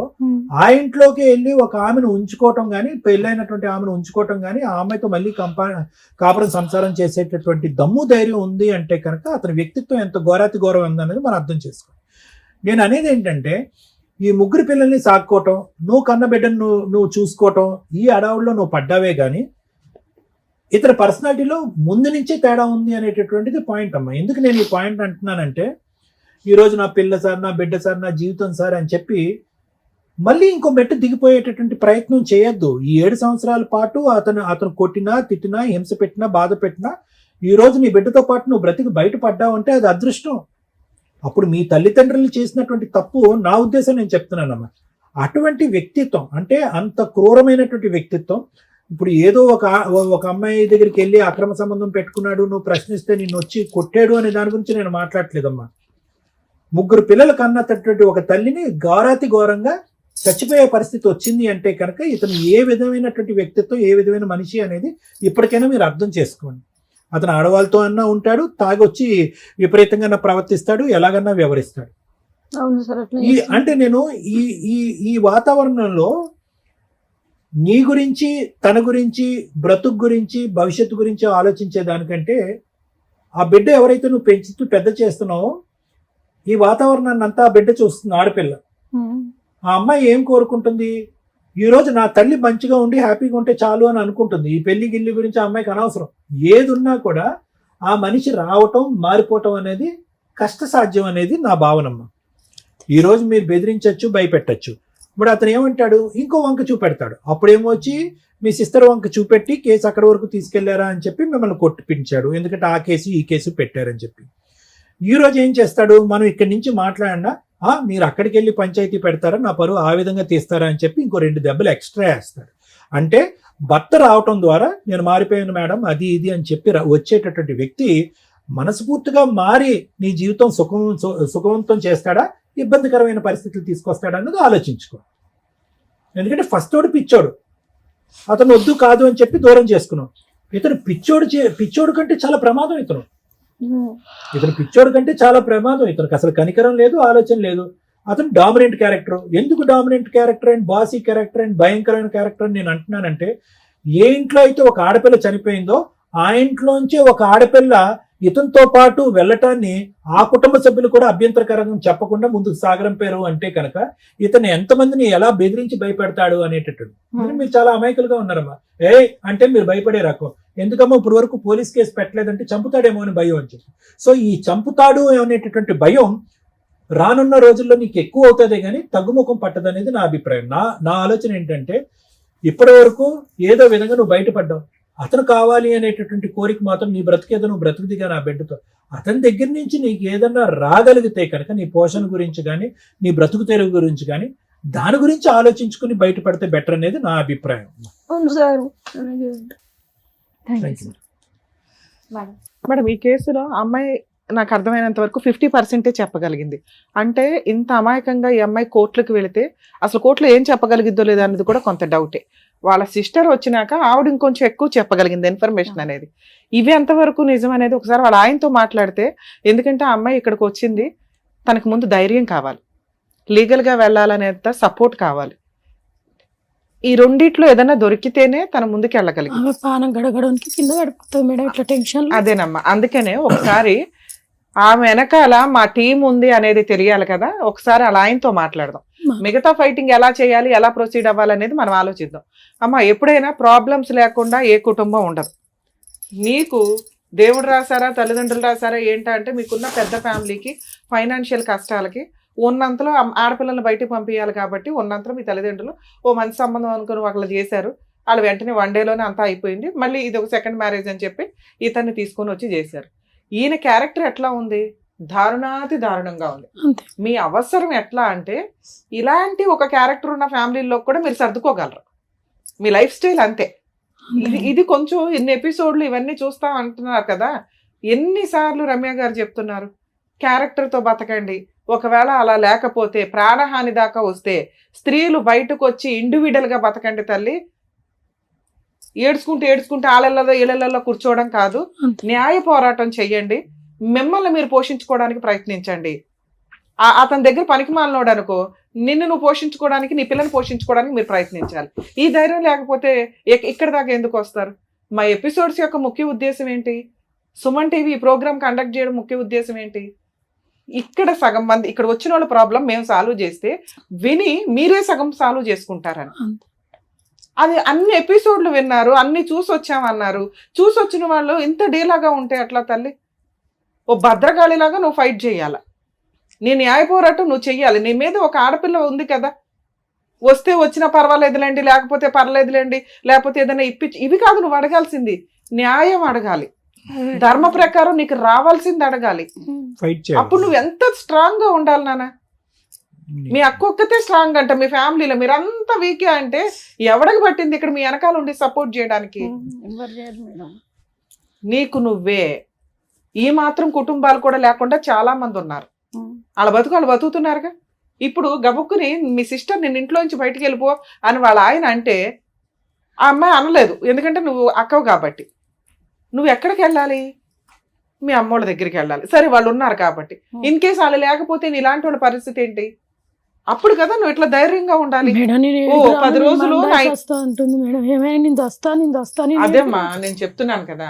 [SPEAKER 4] ఆ ఇంట్లోకి వెళ్ళి ఒక ఆమెను ఉంచుకోవటం కానీ, పెళ్ళైనటువంటి ఆమెను ఉంచుకోవటం కానీ, ఆ అమ్మాయితో మళ్ళీ కాపురం సంసారం చేసేటటువంటి దమ్ము ధైర్యం ఉంది అంటే కనుక అతని వ్యక్తిత్వం ఎంత ఘోరాతి ఘోరం ఉందనేది మనం అర్థం చేసుకోవాలి. నేను అనేది ఏంటంటే ఈ 3 పిల్లల్ని సాక్కోవటం, నువ్వు కన్న బిడ్డను నువ్వు చూసుకోవటం, ఈ అడవుల్లో నువ్వు పడ్డావే కానీ ఇతర పర్సనాలిటీలో ముందు నుంచే తేడా ఉంది అనేటటువంటిది పాయింట్ అమ్మా. ఎందుకు నేను ఈ పాయింట్ అంటున్నానంటే, ఈరోజు నా పిల్ల సార్, నా బిడ్డ సార్, నా జీవితం సార్ అని చెప్పి మళ్ళీ ఇంకో మెట్టు దిగిపోయేటటువంటి ప్రయత్నం చేయొద్దు. ఈ 7 సంవత్సరాల పాటు అతను కొట్టినా, తిట్టినా, హింస పెట్టినా, బాధ పెట్టినా ఈ రోజు నీ బిడ్డతో పాటు నువ్వు బ్రతికి బయటపడ్డావు అంటే అది అదృష్టం. అప్పుడు మీ తల్లిదండ్రులు చేసినటువంటి తప్పు నా ఉద్దేశం నేను చెప్తున్నానమ్మా. అటువంటి వ్యక్తిత్వం అంటే అంత క్రూరమైనటువంటి వ్యక్తిత్వం. ఇప్పుడు ఏదో ఒక అమ్మాయి దగ్గరికి వెళ్ళి అక్రమ సంబంధం పెట్టుకున్నాడు, నువ్వు ప్రశ్నిస్తే నిన్ను వచ్చి కొట్టాడు అనే దాని గురించి నేను మాట్లాడట్లేదమ్మా. 3 పిల్లలు కన్నటువంటి ఒక తల్లిని ఘోరాతి ఘోరంగా చచ్చిపోయే పరిస్థితి వచ్చింది అంటే కనుక ఇతను ఏ విధమైనటువంటి వ్యక్తిత్వం, ఏ విధమైన మనిషి అనేది ఇప్పటికైనా మీరు అర్థం చేసుకోండి. అతను ఆడవాళ్ళతో అన్నా ఉంటాడు, తాగొచ్చి విపరీతంగా ప్రవర్తిస్తాడు, ఎలాగన్నా వ్యవహరిస్తాడు.
[SPEAKER 5] అవును సార్ అట్లా
[SPEAKER 4] అంటే నేను ఈ ఈ ఈ వాతావరణంలో నీ గురించి, తన గురించి, బ్రతుకు గురించి, భవిష్యత్తు గురించి ఆలోచించే దానికంటే ఆ బిడ్డ ఎవరైతే నువ్వు పెంచుతూ పెద్ద చేస్తున్నావో ఈ వాతావరణాన్ని అంతా ఆ బిడ్డ చూస్తుంది. ఆడపిల్ల ఆ అమ్మాయి ఏం కోరుకుంటుంది, ఈ రోజు నా తల్లి మంచిగా ఉండి హ్యాపీగా ఉంటే చాలు అని అనుకుంటుంది. ఈ పెళ్లి గిల్లి గురించి ఆ అమ్మాయికి అనవసరం. ఏది ఉన్నా కూడా ఆ మనిషి రావటం, మారిపోవటం అనేది కష్టసాధ్యం అనేది నా భావనమ్మ. ఈ రోజు మీరు బెదిరించవచ్చు, భయపెట్టచ్చు. ఇప్పుడు అతను ఏమంటాడు, ఇంకో వంక చూపెడతాడు. అప్పుడేమో వచ్చి మీ సిస్టర్ వంక చూపెట్టి కేసు అక్కడి వరకు తీసుకెళ్లారా అని చెప్పి మిమ్మల్ని కొట్టిపించాడు. ఎందుకంటే ఆ కేసు ఈ కేసు పెట్టారని చెప్పి. ఈ రోజు ఏం చేస్తాడు, మనం ఇక్కడి నుంచి మాట్లాడినా మీరు అక్కడికి వెళ్ళి పంచాయతీ పెడతారా, నా పరువు ఆ విధంగా తీస్తారా అని చెప్పి ఇంకో 2 దెబ్బలు ఎక్స్ట్రా వేస్తాడు. అంటే భర్త రావటం ద్వారా నేను మారిపోయాను మేడం, అది ఇది అని చెప్పి వచ్చేటటువంటి వ్యక్తి మనస్ఫూర్తిగా మారి నీ జీవితం సుఖవంతం చేస్తాడా, ఇబ్బందికరమైన పరిస్థితులు తీసుకొస్తాడా అన్నది ఆలోచించుకో. ఎందుకంటే ఫస్ట్ తోడు పిచ్చోడు, అతను వద్దు కాదు అని చెప్పి దూరం చేసుకున్నాం. ఇతను పిచ్చోడు కంటే చాలా ప్రమాదం. ఇతను పిచ్చోడు కంటే చాలా ప్రమాదం. ఇతనికి అసలు కనికరం లేదు, ఆలోచన లేదు. అతను డామినెంట్ క్యారెక్టర్. ఎందుకు dominant character and bossy character and భయంకరమైన క్యారెక్టర్ అని నేను అంటున్నానంటే, ఏ ఇంట్లో అయితే ఒక ఆడపిల్ల చనిపోయిందో ఆ ఇంట్లోంచి ఒక ఆడపిల్ల ఇతనితో పాటు వెళ్ళటాన్ని ఆ కుటుంబ సభ్యులు కూడా అభ్యంతరకరంగా చెప్పకుండా ముందుకు సాగరంపారు అంటే కనుక ఇతను ఎంతమందిని ఎలా బెదిరించి భయపెడతాడు అనేటట్టు. మీరు చాలా అమాయకులుగా ఉన్నారమ్మా. అంటే మీరు భయపడే రకం. ఎందుకమ్మా ఇప్పుడు వరకు పోలీస్ కేసు పెట్టలేదంటే చంపుతాడేమో అని భయం అని చెప్పి. సో ఈ చంపుతాడు అనేటటువంటి భయం రానున్న రోజుల్లో నీకు ఎక్కువ అవుతుంది కానీ తగ్గుముఖం పట్టదనేది నా అభిప్రాయం. నా ఆలోచన ఏంటంటే, ఇప్పటి వరకు ఏదో విధంగా నువ్వు బయటపడ్డావు. అతను కావాలి అనేటటువంటి కోరిక మాత్రం నీ బ్రతికేదో నువ్వు బ్రతుకుదిగా నా బిడ్డతో. అతని దగ్గర నుంచి నీకు ఏదన్నా రాగలిగితే కనుక నీ పోషణ గురించి కానీ, నీ బ్రతుకు తెరువు గురించి కానీ, దాని గురించి ఆలోచించుకుని బయటపడితే బెటర్ అనేది నా అభిప్రాయం.
[SPEAKER 3] మేడం, ఈ కేసులో అమ్మాయి నాకు అర్థమైనంత వరకు 50% చెప్పగలిగింది. అంటే ఇంత అమాయకంగా ఈ అమ్మాయి కోర్టులకు వెళితే అసలు కోర్టులో ఏం చెప్పగలిగిద్దో లేదా అనేది కూడా కొంత డౌటే. వాళ్ళ సిస్టర్ వచ్చినాక ఆవిడ ఇంకొంచెం ఎక్కువ చెప్పగలిగింది ఇన్ఫర్మేషన్ అనేది. ఇవి ఎంతవరకు నిజం అనేది ఒకసారి వాళ్ళ ఆయనతో మాట్లాడితే, ఎందుకంటే ఆ అమ్మాయి ఇక్కడికి వచ్చింది, తనకు ముందు ధైర్యం కావాలి, లీగల్గా వెళ్ళాలనేంత సపోర్ట్ కావాలి. ఈ రెండిట్లో ఏదైనా దొరికితేనే తన ముందుకు వెళ్ళగలిగింది. అదేనమ్మా, అందుకనే ఒకసారి ఆమె వెనకాల మా టీం ఉంది అనేది తెలియాలి కదా. ఒకసారి అలా ఆయనతో మాట్లాడదాం. మిగతా ఫైటింగ్ ఎలా చేయాలి, ఎలా ప్రొసీడ్ అవ్వాలనేది మనం ఆలోచిద్దాం. అమ్మ, ఎప్పుడైనా ప్రాబ్లమ్స్ లేకుండా ఏ కుటుంబం ఉండదు. నీకు దేవుడు రాశారా, తల్లిదండ్రులు రాశారా ఏంటంటే, మీకున్న పెద్ద ఫ్యామిలీకి ఫైనాన్షియల్ కష్టాలకి ఉన్నంతలో ఆడపిల్లలు బయటకు పంపించాలి కాబట్టి ఉన్నంతలో మీ తల్లిదండ్రులు ఓ మంచి సంబంధం అనుకుని ఒకళ్ళు చేశారు. వాళ్ళు వెంటనే 1 డేలోనే అంతా అయిపోయింది. మళ్ళీ ఇది ఒక సెకండ్ మ్యారేజ్ అని చెప్పి ఇతన్ని తీసుకొని వచ్చి చేశారు. ఈయన క్యారెక్టర్ ఎట్లా ఉంది, దారుణాతి దారుణంగా ఉంది. మీ అవసరం ఎట్లా అంటే, ఇలాంటి ఒక క్యారెక్టర్ ఉన్న ఫ్యామిలీలో కూడా మీరు సర్దుకోగలరు. మీ లైఫ్ స్టైల్ అంతే. ఇది కొంచెం ఎన్ని ఎపిసోడ్లు ఇవన్నీ చూస్తా అంటున్నారు కదా. ఎన్నిసార్లు రమ్య గారు చెప్తున్నారు, క్యారెక్టర్తో బతకండి. ఒకవేళ అలా లేకపోతే ప్రాణహాని దాకా వస్తే స్త్రీలు బయటకు వచ్చి ఇండివిడువల్గా బతకండి తల్లి. ఏడ్చుకుంటూ ఆళ్ళల్లో ఇళ్లలో కూర్చోవడం కాదు, న్యాయ పోరాటం చెయ్యండి. మిమ్మల్ని మీరు పోషించుకోవడానికి ప్రయత్నించండి. అతని దగ్గర పనికి మాలినోడు అనుకో, నిన్ను నువ్వు పోషించుకోవడానికి, నీ పిల్లని పోషించుకోవడానికి మీరు ప్రయత్నించాలి. ఈ ధైర్యం లేకపోతే ఇక్కడ దాకా ఎందుకు వస్తారు? మా ఎపిసోడ్స్ యొక్క ముఖ్య ఉద్దేశం ఏంటి? సుమన్ టీవీ ఈ ప్రోగ్రామ్ కండక్ట్ చేయడం ముఖ్య ఉద్దేశం ఏంటి? ఇక్కడ సగం మంది ఇక్కడ వచ్చిన వాళ్ళ ప్రాబ్లం మేము సాల్వ్ చేస్తే విని మీరే సగం సాల్వ్ చేసుకుంటారని. అది అన్ని ఎపిసోడ్లు విన్నారు, అన్ని చూసొచ్చామన్నారు. చూసొచ్చిన వాళ్ళు ఇంత డీలాగా ఉంటే అట్లా తల్లి? ఓ భద్రకాళిలాగా నువ్వు ఫైట్ చేయాల, నీ న్యాయ పోరాటం నువ్వు చెయ్యాలి. నీ మీద ఒక ఆడపిల్ల ఉంది కదా, వస్తే వచ్చినా పర్వాలేదులేండి, లేకపోతే పర్లేదులేండి, లేకపోతే ఏదైనా ఇవి కాదు నువ్వు అడగాల్సింది. న్యాయం అడగాలి, ధర్మ ప్రకారం నీకు రావాల్సింది అడగాలి. అప్పుడు నువ్వు ఎంత స్ట్రాంగ్ గా ఉండాలి నాన్న. మీ అక్క ఒక్కతే స్ట్రాంగ్ అంట, మీ ఫ్యామిలీలో మీరంతా వీకే అంటే ఎవడికి పట్టింది ఇక్కడ మీ వెనకాల ఉండి సపోర్ట్ చేయడానికి? నీకు నువ్వే. ఈ మాత్రం కుటుంబాలు కూడా లేకుండా చాలా మంది ఉన్నారు. వాళ్ళ బతుకు వాళ్ళు బతుకుతున్నారుగా. ఇప్పుడు గబుక్కుని మీ సిస్టర్ నిన్న ఇంట్లోంచి బయటికి వెళ్ళిపో అని వాళ్ళ ఆయన అంటే ఆ అమ్మాయి అనలేదు, ఎందుకంటే నువ్వు అక్కవు కాబట్టి. నువ్వు ఎక్కడికి వెళ్ళాలి? మీ అమ్మోళ్ళ దగ్గరికి వెళ్ళాలి. సరే వాళ్ళు ఉన్నారు కాబట్టి. ఇన్ కేసు వాళ్ళు లేకపోతే నీ ఇలాంటి వాళ్ళ పరిస్థితి ఏంటి? అప్పుడు కదా నువ్వు ఇట్లా ధైర్యంగా ఉండాలి. ఓ 10 రోజులు అదేమ్మా నేను చెప్తున్నాను కదా,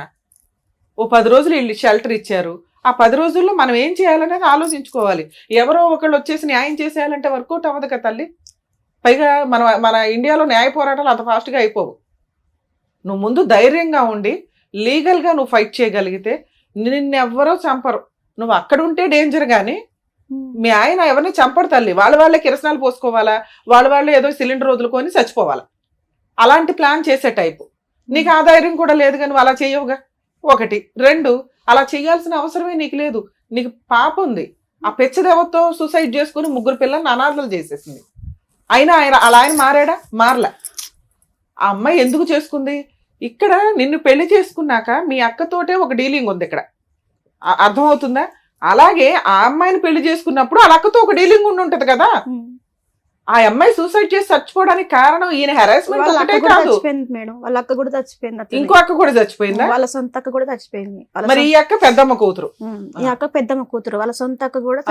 [SPEAKER 3] ఓ 10 రోజులు వీళ్ళు షెల్టర్ ఇచ్చారు. ఆ 10 రోజుల్లో మనం ఏం చేయాలనేది ఆలోచించుకోవాలి. ఎవరో ఒకళ్ళు వచ్చేసి న్యాయం చేసేయాలంటే వర్కౌట్ అవ్వదు కదా తల్లి. పైగా మన ఇండియాలో న్యాయ పోరాటాలు అంత ఫాస్ట్గా అయిపోవు. నువ్వు ముందు ధైర్యంగా ఉండి లీగల్గా నువ్వు ఫైట్ చేయగలిగితే నిన్నెవ్వరో చంపరు. నువ్వు అక్కడ ఉంటే డేంజర్ గానీ మీ ఆయన ఎవరిని చంపడు తల్లి. వాళ్ళే కిరసనాలు పోసుకోవాలా, వాళ్ళే ఏదో సిలిండర్ వదులుకొని చచ్చిపోవాలా, అలాంటి ప్లాన్ చేసే టైపు. నీకు ఆ ధైర్యం కూడా లేదు కానీ అలా చేయవుగా. 1, 2 అలా చేయాల్సిన అవసరమే నీకు లేదు. నీకు పాప ఉంది. ఆ పెచ్చదెవతో సూసైడ్ చేసుకుని 3 పిల్లల్ని అనాథలు చేసేసింది. అయినా ఆయన మారాడా? మారలే. ఆ అమ్మాయి ఎందుకు చేసుకుంది? ఇక్కడ నిన్ను పెళ్లి చేసుకున్నాక మీ అక్కతోటే ఒక డీలింగ్ ఉంది ఇక్కడ, అర్థమవుతుందా? అలాగే ఆ అమ్మాయిని పెళ్లి చేసుకున్నప్పుడు వాళ్ళ అక్కతో ఒక డీలింగ్ ఉంటది కదా. ఆ అమ్మాయి సూసైడ్ చేసి చచ్చిపోవడానికి కారణం ఈయన హెరాస్మెంట్ ఒకటే కాదు
[SPEAKER 2] మేడం. వాళ్ళ అక్క కూడా చచ్చిపోయింది.
[SPEAKER 3] ఇంకో అక్క కూడా చచ్చిపోయిందా?
[SPEAKER 2] వాళ్ళ సొంత అక్క కూడా చచ్చిపోయింది.
[SPEAKER 3] మరి ఈ అక్క పెద్దమ్మ కూతురు.
[SPEAKER 2] ఈ అక్క పెద్దమ్మ కూతురు. వాళ్ళ సొంత అక్క కూడా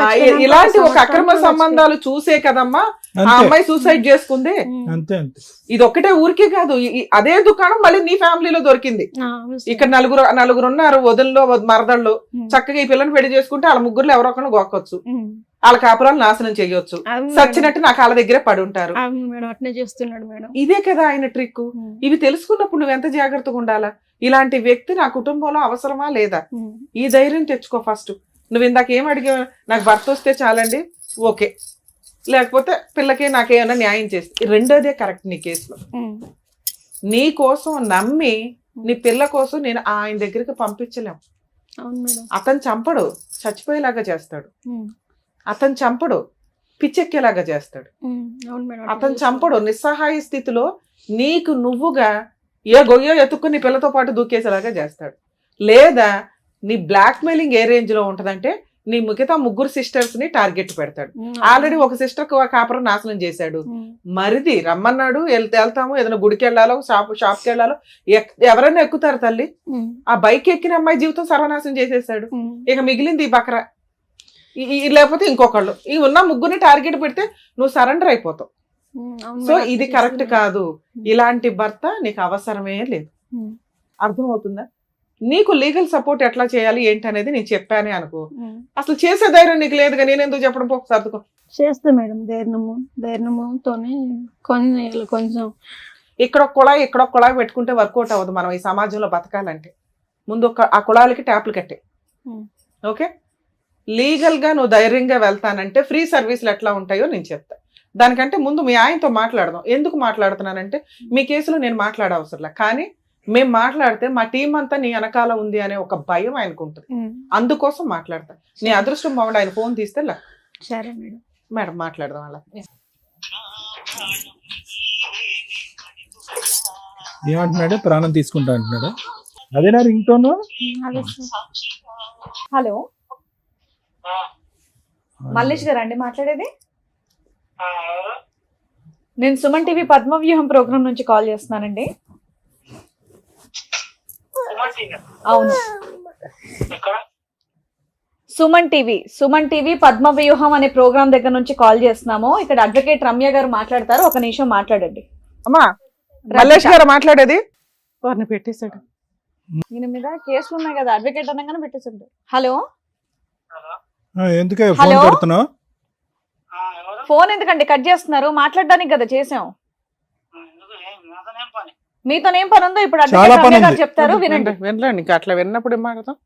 [SPEAKER 3] ఇలాంటి ఒక అక్రమ సంబంధాలు చూసే కదమ్మా ఆ అమ్మాయి సూసైడ్ చేసుకుంది. ఇది ఒక్కటే ఊరికే కాదు, అదే దుకాణం మళ్ళీ నీ ఫ్యామిలీలో దొరికింది. ఇక్కడ నలుగురు ఉన్నారు, వదిల్లో మరదళ్ళు. చక్కగా ఈ పిల్లని పెళ్లి చేసుకుంటే వాళ్ళ 3 ఎవరో ఒకరిని గోకొచ్చు, వాళ్ళ కాపురాలు నాశనం చేయొచ్చు. సచ్చినట్టు నా కాళ్ళ దగ్గరే పడి ఉంటారు. ఇదే కదా ఆయన ట్రిక్. ఇవి తెలుసుకున్నప్పుడు నువ్వు ఎంత జాగ్రత్తగా ఉండాలా? ఇలాంటి వ్యక్తి నా కుటుంబంలో అవసరమా లేదా? ఈ ధైర్యం తెచ్చుకో ఫస్ట్. నువ్వు ఇందాక ఏం అడిగా, నాకు భర్త వస్తే చాలండి, ఓకే, లేకపోతే పిల్లకి నాకేమైనా న్యాయం చేస్తే. రెండోదే కరెక్ట్ నీ కేసులో. నీ కోసం నమ్మి నీ పిల్ల కోసం నేను ఆయన దగ్గరికి పంపించలేము. అతను చంపడు, చచ్చిపోయేలాగా చేస్తాడు. అతను చంపడు, పిచ్చెక్కేలాగా చేస్తాడు. అతను చంపడు, నిస్సహాయ స్థితిలో నీకు నువ్వుగా ఏ గొయ్యో ఎత్తుక్కుని నీ పిల్లతో పాటు దూకేసేలాగా చేస్తాడు. లేదా నీ బ్లాక్ మెయిలింగ్ ఏ రేంజ్ లో ఉంటదంటే నీ మిగతా 3 సిస్టర్స్ ని టార్గెట్ పెడతాడు. ఆల్రెడీ ఒక సిస్టర్ కాపురం నాశనం చేశాడు. మరిది రమ్మన్నాడు, వెళ్తాము, ఏదైనా గుడికి వెళ్ళాలో షాప్కి వెళ్ళాలో ఎవరైనా ఎక్కుతారు తల్లి. ఆ బైక్ ఎక్కిన అమ్మాయి జీవితం సర్వనాశనం చేసేసాడు. ఇక మిగిలింది ఈ బకరా, లేకపోతే ఇంకొకళ్ళు. ఈ ఉన్న 3ని టార్గెట్ పెడితే నువ్వు సరెండర్ అయిపోతావు. సో ఇది కరెక్ట్ కాదు. ఇలాంటి భర్త నీకు అవసరమే లేదు. అర్థమవుతుందా? నీకు లీగల్ సపోర్ట్ ఎట్లా చేయాలి ఏంటి అనేది నేను చెప్పానే అనుకో. అసలు చేసే ధైర్యం నీకు లేదుగా, నేను ఎందుకు చెప్పడం? పో సర్దుకో.
[SPEAKER 2] చేస్తా మేడం, ధైర్యముతోనే కొంచెం
[SPEAKER 3] ఇక్కడ ఒక కుళాయి పెట్టుకుంటే వర్కౌట్ అవ్వదు. మనం ఈ సమాజంలో బతకాలంటే ముందు ఆ కుళాయిలకి ట్యాప్లు కట్టే. ఓకే, లీగల్ గా నువ్వు ధైర్యంగా వెళ్తానంటే ఫ్రీ సర్వీసులు ఎట్లా ఉంటాయో నేను చెప్తా. దానికంటే ముందు మీ ఆయనతో మాట్లాడదాం. ఎందుకు మాట్లాడుతున్నానంటే మీ కేసులో నేను మాట్లాడవసరంలే, కానీ మేము మాట్లాడితే మా టీం అంతా నీ వెనకాల ఉంది అనే ఒక భయం ఆయనకు ఉంటుంది. అందుకోసం మాట్లాడతా. నీ అదృష్టం బాగుండి ఆయన ఫోన్ తీస్తే.
[SPEAKER 2] సరే మేడం.
[SPEAKER 3] మేడం మాట్లాడదాం అలా.
[SPEAKER 4] ఏమంటున్నాడు? ప్రాణం తీసుకుంటా అంటున్నాడు. అదేనా రింగ్ టోన్?
[SPEAKER 1] హలో మల్లేష్ గారు అండి మాట్లాడేది? నేను సుమన్ టీవీ పద్మవ్యూహం ప్రోగ్రామ్ నుంచి కాల్ చేస్తున్నానండి. అవును, సుమన్ టీవీ పద్మవ్యూహం అనే ప్రోగ్రామ్ దగ్గర నుంచి కాల్ చేస్తున్నాము. ఇక్కడ అడ్వకేట్ రమ్య గారు మాట్లాడతారు, ఒక నిమిషం మాట్లాడండి.
[SPEAKER 3] అమ్మా, మల్లేష్ గారు మాట్లాడేది. వారిని పెట్టేశాడు.
[SPEAKER 1] ఈయన మీద కేసులు ఉన్నాయి కదా, అడ్వకేట్ అనగానే పెట్టేశాడు. హలో,
[SPEAKER 4] ఎందుకే ఫోన్ కొడుతున్నావు?
[SPEAKER 1] ఫోన్ ఎందుకండి కట్ చేస్తున్నారు? మాట్లాడడానికి కదా చేసాం. మీతోనేం పని ఉందో ఇప్పుడు అడ్వకేట్ రమ్య గారు చెప్తారు, వినండి.
[SPEAKER 3] వినలేండి, అట్లా విన్నప్పుడు ఏం మాట్లాడతాం.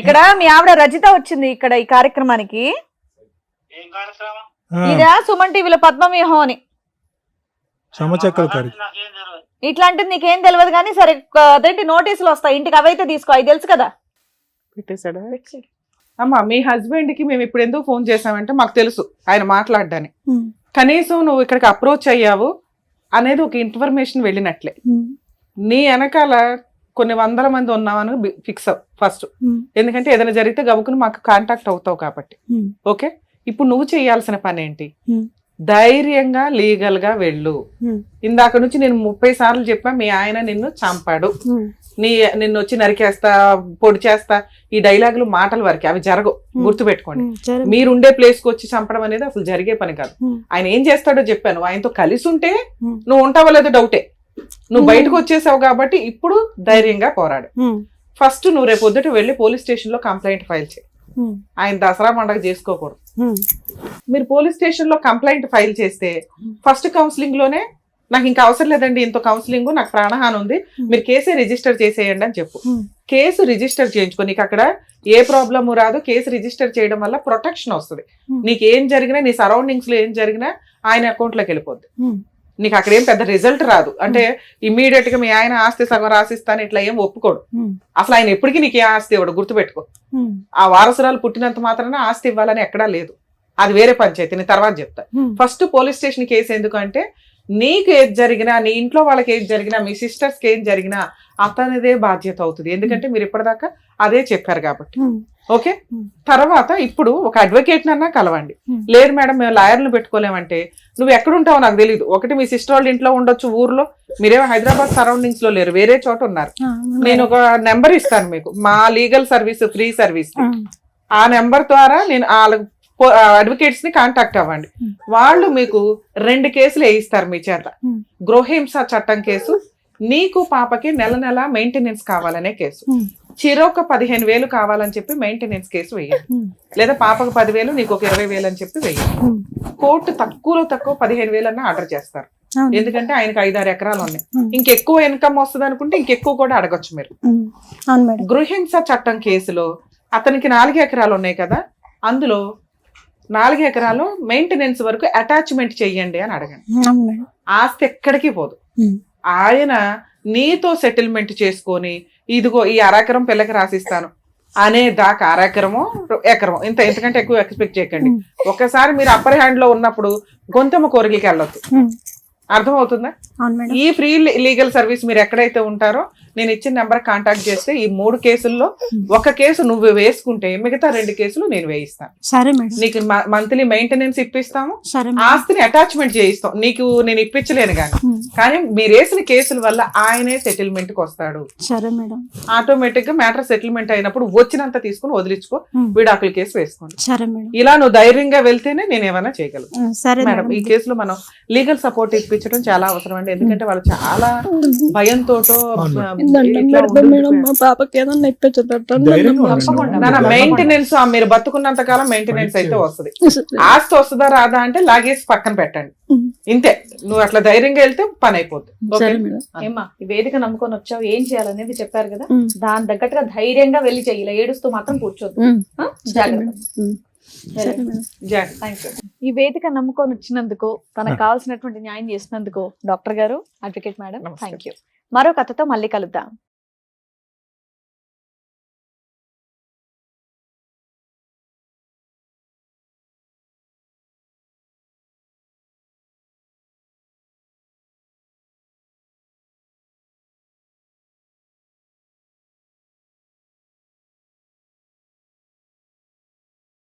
[SPEAKER 1] ఇక్కడ మీ ఆవిడ రజిత వచ్చింది ఇక్కడ ఈ కార్యక్రమానికి. ఇదా సుమన్ టీవీలో పద్మవ్యూహం అని. ఇట్లాంటిది నీకేం తెలియదు కానీ సరే అదేంటి నోటీసులు వస్తాయి ఇంటికి, అవైతే తీసుకో, అవి తెలుసు కదా.
[SPEAKER 3] పెట్టేశాడా? అమ్మా, మీ హస్బెండ్ కి మేము ఇప్పుడు ఎందుకు ఫోన్ చేసామంటే మాకు తెలుసు ఆయన మాట్లాడడానికి. కనీసం నువ్వు ఇక్కడికి అప్రోచ్ అయ్యావు అనేది ఒక ఇన్ఫర్మేషన్ వెళ్ళినట్లే. నీ వెనకాల కొన్ని 100 మంది ఉన్నామని ఫిక్స్ అవ్వు ఫస్ట్. ఎందుకంటే ఏదైనా జరిగితే గబుకుని మాకు కాంటాక్ట్ అవుతావు కాబట్టి. ఓకే, ఇప్పుడు నువ్వు చేయాల్సిన పని ఏంటి?
[SPEAKER 2] Hmm.
[SPEAKER 3] ధైర్యంగా లీగల్ గా వెళ్ళు.
[SPEAKER 2] Hmm.
[SPEAKER 3] ఇందాక నుంచి నేను 30 సార్లు చెప్పా మీ ఆయన నిన్ను చంపాడు, నిన్ను వచ్చి నరికేస్తా, పొడి చేస్తా, ఈ డైలాగులు మాటల వరకే, అవి జరగవు, గుర్తుపెట్టుకోండి. మీరుండే ప్లేస్ కి వచ్చి చంపడం అనేది అసలు జరిగే పని కాదు. ఆయన ఏం చేస్తాడో చెప్పాను, ఆయనతో కలిసి ఉంటే నువ్వు ఉంటావో లేదో డౌటే. నువ్వు బయటకు వచ్చేసావు కాబట్టి ఇప్పుడు ధైర్యంగా పోరాడు. ఫస్ట్ నువ్వు రేపు పొద్దుట వెళ్ళి పోలీస్ స్టేషన్ లో కంప్లైంట్ ఫైల్ చేయి. ఆయన దసరా పండుగ చేసుకోకూడదు. మీరు పోలీస్ స్టేషన్ లో కంప్లైంట్ ఫైల్ చేస్తే ఫస్ట్ కౌన్సిలింగ్ లోనే నాకు ఇంకా అవసరం లేదండి, ఇంత కౌన్సిలింగ్, నాకు ప్రాణహాని ఉంది, మీరు కేసే రిజిస్టర్ చేసేయండి అని చెప్పు. కేసు రిజిస్టర్ చేయించుకో, నీకు అక్కడ ఏ ప్రాబ్లము రాదు. కేసు రిజిస్టర్ చేయడం వల్ల ప్రొటెక్షన్ వస్తుంది. నీకు ఏం జరిగినా, నీ సరౌండింగ్స్ లో ఏం జరిగినా ఆయన అకౌంట్ లోకి వెళ్ళిపోద్ది. నీకు అక్కడ ఏం పెద్ద రిజల్ట్ రాదు. అంటే ఇమ్మీడియట్ గా మీ ఆయన ఆస్తి సగం రాసిస్తాను ఇట్లా ఏం ఒప్పుకోడు. అసలు ఆయన ఎప్పటికీ నీకు ఏ ఆస్తి ఇవ్వడు, గుర్తుపెట్టుకో. ఆ వారసురాలు పుట్టినంత మాత్రాన ఆస్తి ఇవ్వాలని ఎక్కడా లేదు. అది వేరే పంచాయతీ, నేను తర్వాత చెప్తా. ఫస్ట్ పోలీస్ స్టేషన్ కేసు ఎందుకు అంటే, నీకు ఏది జరిగినా, నీ ఇంట్లో వాళ్ళకి ఏది జరిగినా, మీ సిస్టర్స్ కి ఏం జరిగినా అతనిదే బాధ్యత అవుతుంది. ఎందుకంటే మీరు ఇప్పటిదాకా అదే చెప్పారు కాబట్టి. ఓకే, తర్వాత ఇప్పుడు ఒక అడ్వకేట్ నన్నా కలవండి. లేదు మేడం మేము లాయర్లను పెట్టుకోలేమంటే, నువ్వు ఎక్కడుంటావో నాకు తెలియదు. ఒకటి మీ సిస్టర్ వాళ్ళ ఇంట్లో ఉండొచ్చు, ఊర్లో, మీరేమో హైదరాబాద్ సరౌండింగ్స్ లో లేరు, వేరే చోట ఉన్నారు. నేను ఒక నెంబర్ ఇస్తాను మీకు, మా లీగల్ సర్వీస్, ఫ్రీ సర్వీస్. ఆ నెంబర్ ద్వారా నేను అడ్వకేట్స్ ని కాంటాక్ట్ అవ్వండి. వాళ్ళు మీకు 2 కేసులు వేయిస్తారు మీ చేత. గృహహింస చట్టం కేసు, నీకు పాపకి నెల నెల మెయింటెనెన్స్ కావాలనే కేసు. చిరొక 15,000 కావాలని చెప్పి మెయింటెనెన్స్ కేసు వేయండి. లేదా పాపకు 10,000, నీకు ఒక 20,000 అని చెప్పి వేయండి. కోర్టు తక్కువలో తక్కువ 15,000 అన్న ఆర్డర్ చేస్తారు. ఎందుకంటే ఆయనకు 5-6 ఎకరాలు ఉన్నాయి. ఇంకెక్కువ ఇన్కమ్ వస్తుంది అనుకుంటే ఇంకెక్కువ కూడా అడగొచ్చు మీరు. గృహహింస చట్టం కేసులో అతనికి 4 ఎకరాలు ఉన్నాయి కదా, అందులో 4 ఎకరాలు మెయింటెనెన్స్ వరకు అటాచ్మెంట్ చెయ్యండి అని అడగండి. ఆస్తి ఎక్కడికి పోదు. ఆయన నీతో సెటిల్మెంట్ చేసుకొని, ఇదిగో ఈ 1/2 ఎకరం పిల్లకి రాసిస్తాను అనే దాకా 1/2 ఎకరమో ఎకరమో, ఇంతకంటే ఎక్కువ ఎక్స్పెక్ట్ చేయకండి. ఒకసారి మీరు అప్పర్ హ్యాండ్ లో ఉన్నప్పుడు గొంతెమ్మ కోరికలకి వెళ్ళొద్దు. అర్థమవుతుందా? ఈ ఫ్రీ లీగల్ సర్వీస్ మీరు ఎక్కడైతే ఉంటారో నేను ఇచ్చిన నెంబర్ కాంటాక్ట్ చేస్తే ఈ 3 కేసుల్లో ఒక కేసు నువ్వు వేసుకుంటే మిగతా 2 కేసులు నేను వేయిస్తాను.
[SPEAKER 2] సరే మేడం.
[SPEAKER 3] నీకు మంత్లీ మెయింటెనెన్స్ ఇప్పిస్తాము, ఆస్తిని అటాచ్మెంట్ చేయిస్తాం. నీకు నేను ఇప్పించలేను కానీ మీరు వేసిన కేసుల వల్ల ఆయనే సెటిల్మెంట్ కి వస్తాడు.
[SPEAKER 2] సరే మేడం.
[SPEAKER 3] ఆటోమేటిక్ గా మ్యాటర్ సెటిల్మెంట్ అయినప్పుడు వచ్చినంత తీసుకుని వదిలించుకో, విడాకుల కేసు వేసుకోండి.
[SPEAKER 2] సరే మేడం.
[SPEAKER 3] ఇలా నువ్వు ధైర్యంగా వెళ్తేనే నేను ఏమైనా చేయగలను.
[SPEAKER 2] సరే
[SPEAKER 3] మేడం, ఈ కేసులో మనం లీగల్ సపోర్ట్ ఇప్పించడం చాలా అవసరం అండి. ఎందుకంటే వాళ్ళు చాలా భయంతో మెయింటెనెన్స్, మీరు బతుకున్నంత కాలం మెయింటెనెన్స్ అయితే వస్తుంది. ఆస్తి వస్తుందా రాదా అంటే లాగేసి పక్కన పెట్టండి, ఇంతే. నువ్వు అట్లా ధైర్యంగా వెళ్తే పని అయిపోతుంది.
[SPEAKER 1] ఏమ్మా, ఈ వేదిక నమ్ముకొని వచ్చావు, ఏం చేయాలనేది చెప్పారు కదా, దాని తగ్గట్టుగా ధైర్యంగా వెళ్ళి చెయ్యి. ఇలా ఏడుస్తూ మాత్రం కూర్చోద్దు. ఈ వేదిక నమ్ముకొని వచ్చినందుకు, తనకు కావాల్సినటువంటి న్యాయం చేసినందుకు డాక్టర్ గారు, అడ్వకేట్ మేడం, థ్యాంక్ యూ. మరో కథతో మళ్ళీ కలుద్దాం.